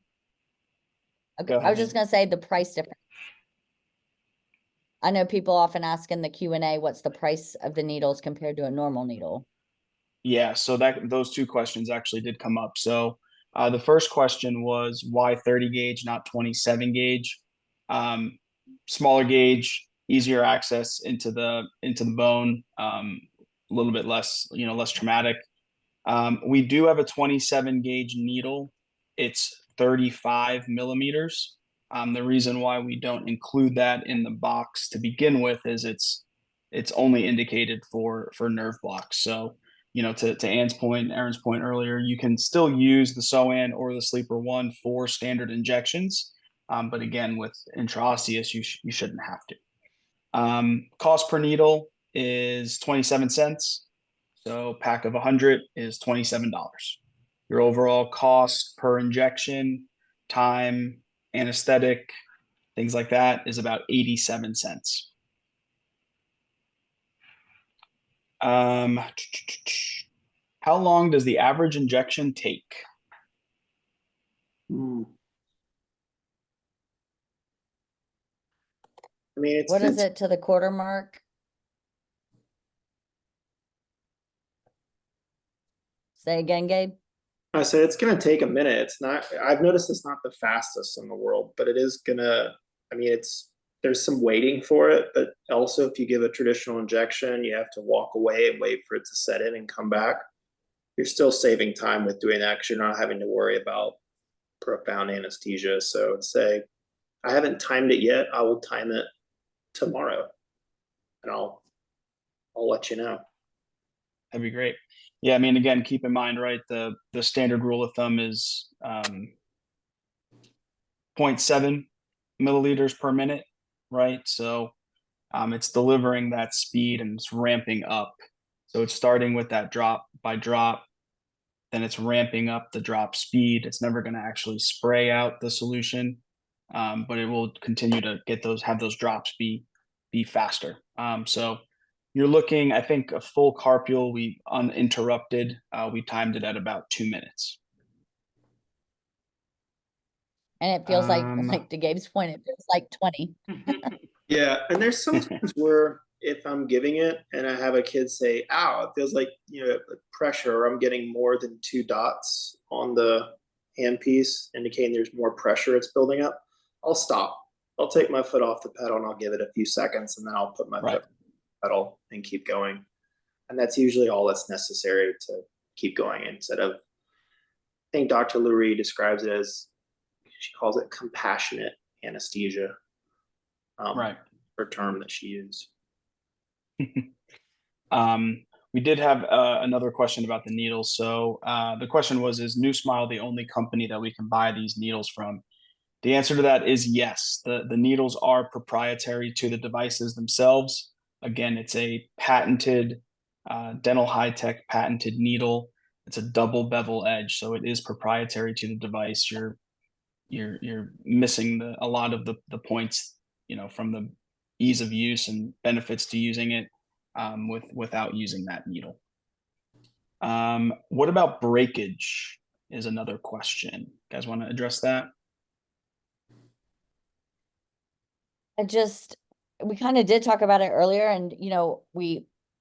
okay, Go I ahead, was just gonna say the price difference. I know people often ask in the Q&A, what's the price of the needles compared to a normal needle? Yeah, so those two questions actually did come up. So the first question was why 30 gauge, not 27 gauge? Smaller gauge, easier access into the bone, a little bit less, less traumatic. We do have a 27 gauge needle. It's 35 millimeters. The reason why we don't include that in the box to begin with is it's only indicated for nerve blocks. So, you know, to Aaron's point earlier, you can still use the Soan or the SleeperOne for standard injections. But again, with intraosseous, you shouldn't have to. Cost per needle is 27 cents. So pack of 100 is $27. Your overall cost per injection, time, anesthetic, things like that is about 87 cents. How long does the average injection take? I mean, it's What is gonna it to the quarter mark? Say again, Gabe? I said it's gonna take a minute. It's not. I've noticed it's not the fastest in the world, but it is gonna. I mean, there's some waiting for it, but also if you give a traditional injection, you have to walk away and wait for it to set in and come back. You're still saving time with doing that because you're not having to worry about profound anesthesia. So say I haven't timed it yet. I will time it tomorrow, and I'll let you know. That'd be great. Yeah, I mean, again, keep in mind, right, the standard rule of thumb is 0.7 milliliters per minute, right? So it's delivering that speed and it's ramping up. So it's starting with that drop by drop, then it's ramping up the drop speed. It's never going to actually spray out the solution, but it will continue to have those drops be faster. So you're looking, I think, a full carpule, we uninterrupted, we timed it at about 2 minutes. And it feels like Um, to Gabe's point, it feels like 20. Yeah, and there's sometimes where if I'm giving it and I have a kid say, "Ow," it feels like pressure, or I'm getting more than 2 dots on the handpiece, indicating there's more pressure it's building up. I'll stop. I'll take my foot off the pedal and I'll give it a few seconds, and then I'll put my Right. foot on the pedal and keep going. And that's usually all that's necessary to keep going. Instead of, I think Dr. Lurie describes it as, she calls it compassionate anesthesia. Right. Her term that she used. We did have another question about the needles. So the question was, is New Smile the only company that we can buy these needles from? The answer to that is yes. The needles are proprietary to the devices themselves. Again, it's a patented dental high-tech patented needle. It's a double bevel edge, so it is proprietary to the device. You're missing a lot of the points, from the ease of use and benefits to using it without using that needle. What about breakage is another question. You guys want to address that? We kind of did talk about it earlier, and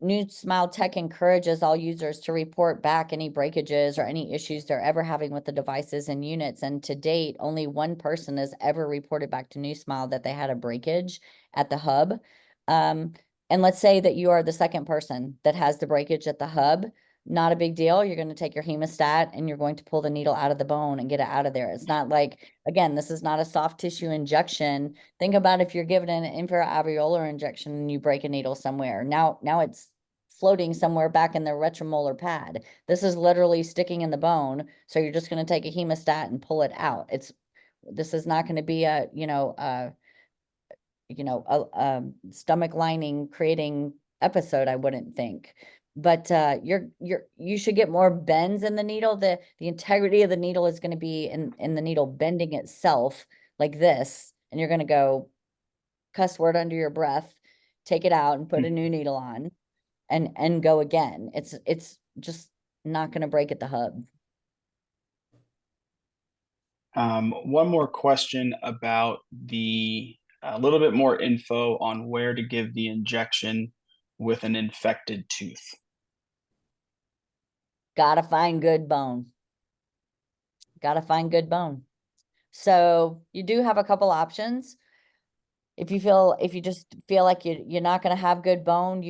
New Smile Tech encourages all users to report back any breakages or any issues they're ever having with the devices and units. And to date, only one person has ever reported back to New Smile that they had a breakage at the hub. And let's say that you are the second person that has the breakage at the hub. Not a big deal. You're going to take your hemostat and you're going to pull the needle out of the bone and get it out of there. It's not like, again, this is not a soft tissue injection. Think about if you're given an inferior alveolar injection and you break a needle somewhere. Now it's floating somewhere back in the retromolar pad. This is literally sticking in the bone. So you're just going to take a hemostat and pull it out. This is not going to be a stomach lining creating episode, I wouldn't think. But you should get more bends in the needle. The integrity of the needle is going to be in the needle bending itself like this, and you're going to go cuss word under your breath, take it out and put a new needle on and go again. It's just not going to break at the hub. One more question about a little bit more info on where to give the injection with an infected tooth. Gotta find good bone. Gotta find good bone. So you do have a couple options. if you just feel like you're not going to have good bone,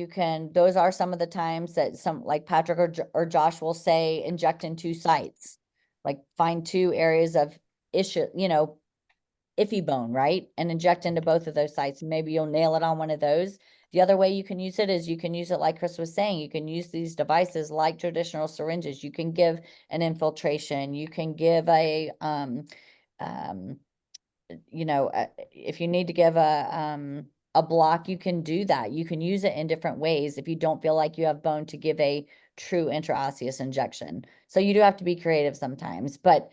those are some of the times that like Patrick or Josh will say, inject in 2 sites, like find 2 areas of issue, iffy bone, right? And inject into both of those sites. Maybe you'll nail it on one of those. The other way you can use it is you can use it like Chris was saying, you can use these devices like traditional syringes. You can give an infiltration, you can give if you need to give a block, you can do that. You can use it in different ways if you don't feel like you have bone to give a true intraosseous injection. So you do have to be creative sometimes, but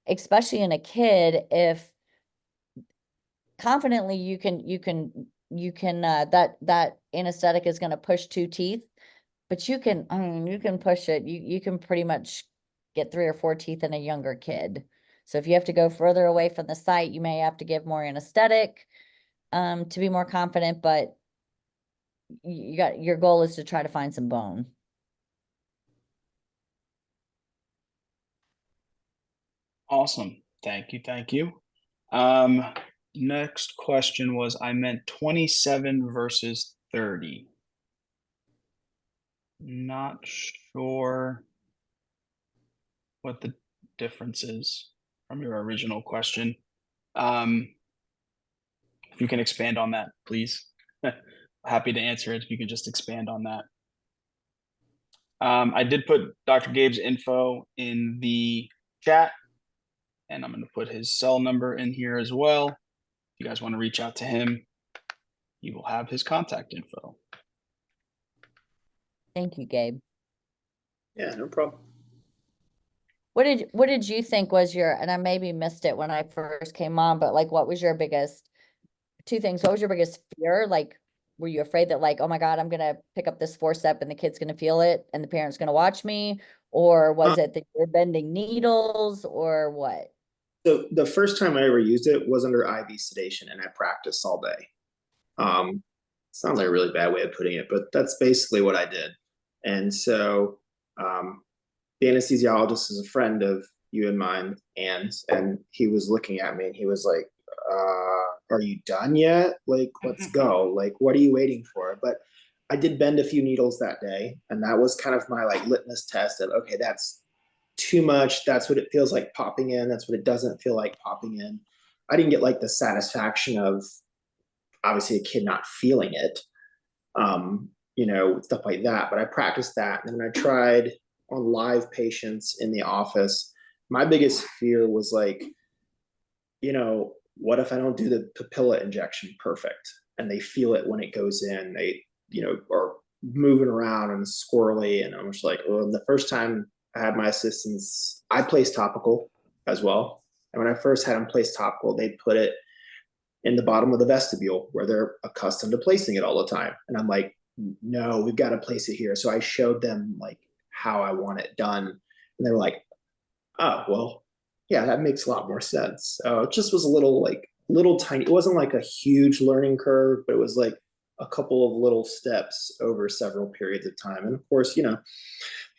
especially in a kid, if confidently you can that anesthetic is going to push 2 teeth, but you can push it. You can pretty much get 3 or 4 teeth in a younger kid. So if you have to go further away from the site, you may have to give more anesthetic to be more confident, but your goal is to try to find some bone. Awesome. Thank you. Thank you. Next question was, I meant 27 versus 30. Not sure what the difference is from your original question. If you can expand on that, please. Happy to answer it if you can just expand on that. I did put Dr. Gabe's info in the chat, and I'm going to put his cell number in here as well. If you guys want to reach out to him, you will have his contact info. Thank you, Gabe. Yeah, no problem. What did you think was and I maybe missed it when I first came on, but like, what was your biggest 2 things? What was your biggest fear? Like, were you afraid that like, oh my God, I'm going to pick up this forcep and the kid's going to feel it and the parent's going to watch me? Or was it that you're bending needles or what? So the first time I ever used it was under IV sedation, and I practiced all day. Sounds like a really bad way of putting it, but that's basically what I did. And so the anesthesiologist is a friend of you and mine, and he was looking at me and he was like, are you done yet? Like, let's go. Like, what are you waiting for? But I did bend a few needles that day, and that was kind of my like litmus test of, okay, that's too much. That's what it feels like popping in. That's what it doesn't feel like popping in. I didn't get like the satisfaction of obviously a kid not feeling it, stuff like that. But I practiced that. And when I tried on live patients in the office, my biggest fear was like, what if I don't do the papilla injection perfect and they feel it when it goes in? They, are moving around and squirrely. And I'm just like, well, the first time I had my assistants, I placed topical as well. And when I first had them place topical, they put it in the bottom of the vestibule where they're accustomed to placing it all the time. And I'm like, no, we've got to place it here. So I showed them like how I want it done. And they were like, oh, well, yeah, that makes a lot more sense. So it just was a little tiny, it wasn't like a huge learning curve, but it was like a couple of little steps over several periods of time. And of course,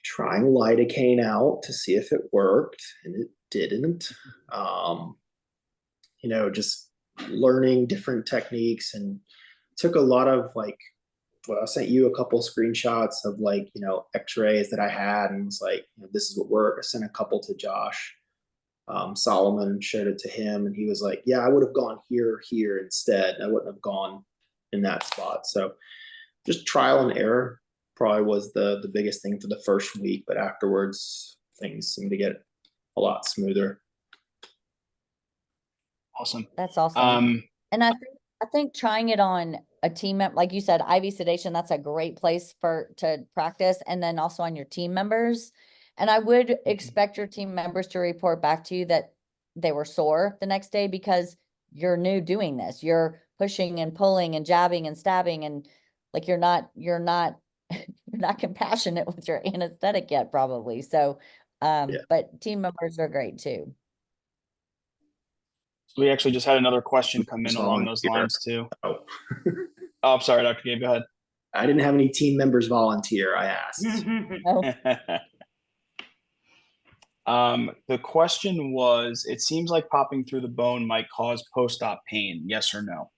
trying lidocaine out to see if it worked, and it didn't. Just learning different techniques, and took a lot of like, I sent you a couple screenshots of like, x-rays that I had, and was like, this is what worked. I sent a couple to Josh. Solomon showed it to him, and he was like, yeah, I would have gone here instead. I wouldn't have gone in that spot. So just trial and error probably was the biggest thing for the first week, but afterwards things seemed to get a lot smoother. Awesome. That's awesome. And I think trying it on a team member, like you said, IV sedation, that's a great place to practice. And then also on your team members. And I would expect your team members to report back to you that they were sore the next day, because you're new doing this. You're pushing and pulling and jabbing and stabbing, and like you're not you're not compassionate with your anesthetic yet, probably. So but team members are great too. We actually just had another question come in along those lines too. Oh, I'm sorry, Dr. Gabe, go ahead. I didn't have any team members volunteer, I asked. The question was, it seems like popping through the bone might cause post-op pain, yes or no?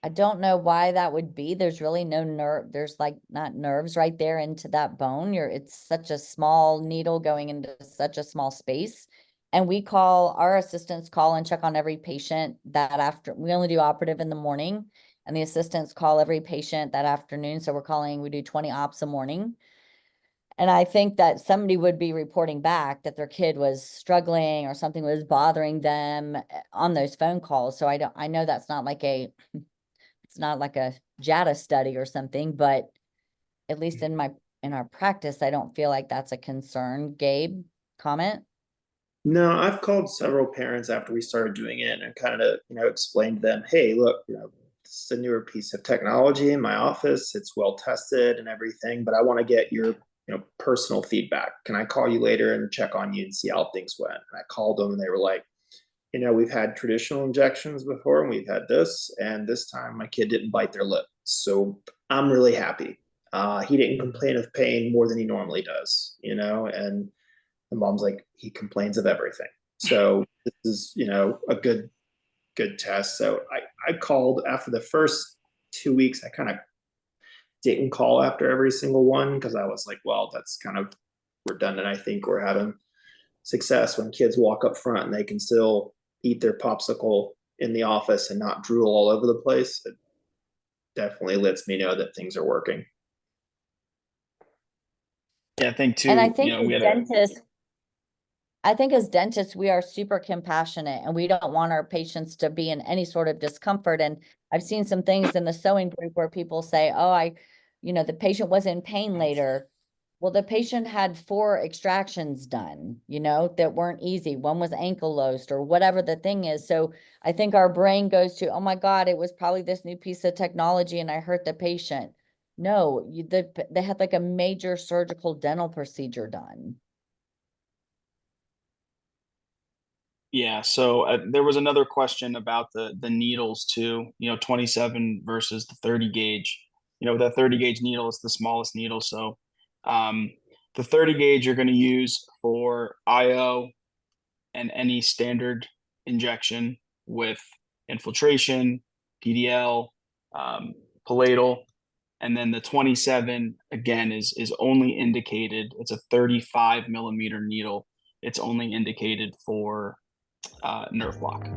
I don't know why that would be. There's really no nerve. There's like not nerves right there into that bone. It's such a small needle going into such a small space. And our assistants call and check on every patient that after, we only do operative in the morning, and the assistants call every patient that afternoon. So we do 20 ops a morning. And I think that somebody would be reporting back that their kid was struggling or something was bothering them on those phone calls. So I know that's not like it's not like a JADA study or something, but at least in our practice, I don't feel like that's a concern. Gabe, comment? No, I've called several parents after we started doing it and kind of, explained to them, hey, look, this is a newer piece of technology in my office. It's well tested and everything, but I want to get your, personal feedback. Can I call you later and check on you and see how things went? And I called them and they were like, we've had traditional injections before and we've had this, and this time my kid didn't bite their lip. So I'm really happy. He didn't complain of pain more than he normally does, and the mom's like, he complains of everything. So this is, a good test. So I called after the first 2 weeks. I kind of didn't call after every single one because I was like, well, that's kind of redundant. I think we're having success when kids walk up front and they can still eat their popsicle in the office and not drool all over the place. It definitely lets me know that things are working. Yeah, I think too. And I think we had as dentists, we are super compassionate and we don't want our patients to be in any sort of discomfort. And I've seen some things in the sewing group where people say, oh, the patient was in pain later. Well, the patient had 4 extractions done, that weren't easy. One was ankylosed or whatever the thing is. So I think our brain goes to, oh my God, it was probably this new piece of technology and I hurt the patient. No, they had like a major surgical dental procedure done. Yeah, so there was another question about the needles too. 27 versus the 30 gauge. That 30 gauge needle is the smallest needle, so the 30 gauge you're going to use for IO and any standard injection with infiltration, PDL, palatal, and then the 27 again is only indicated. It's a 35 millimeter needle. It's only indicated for nerve block.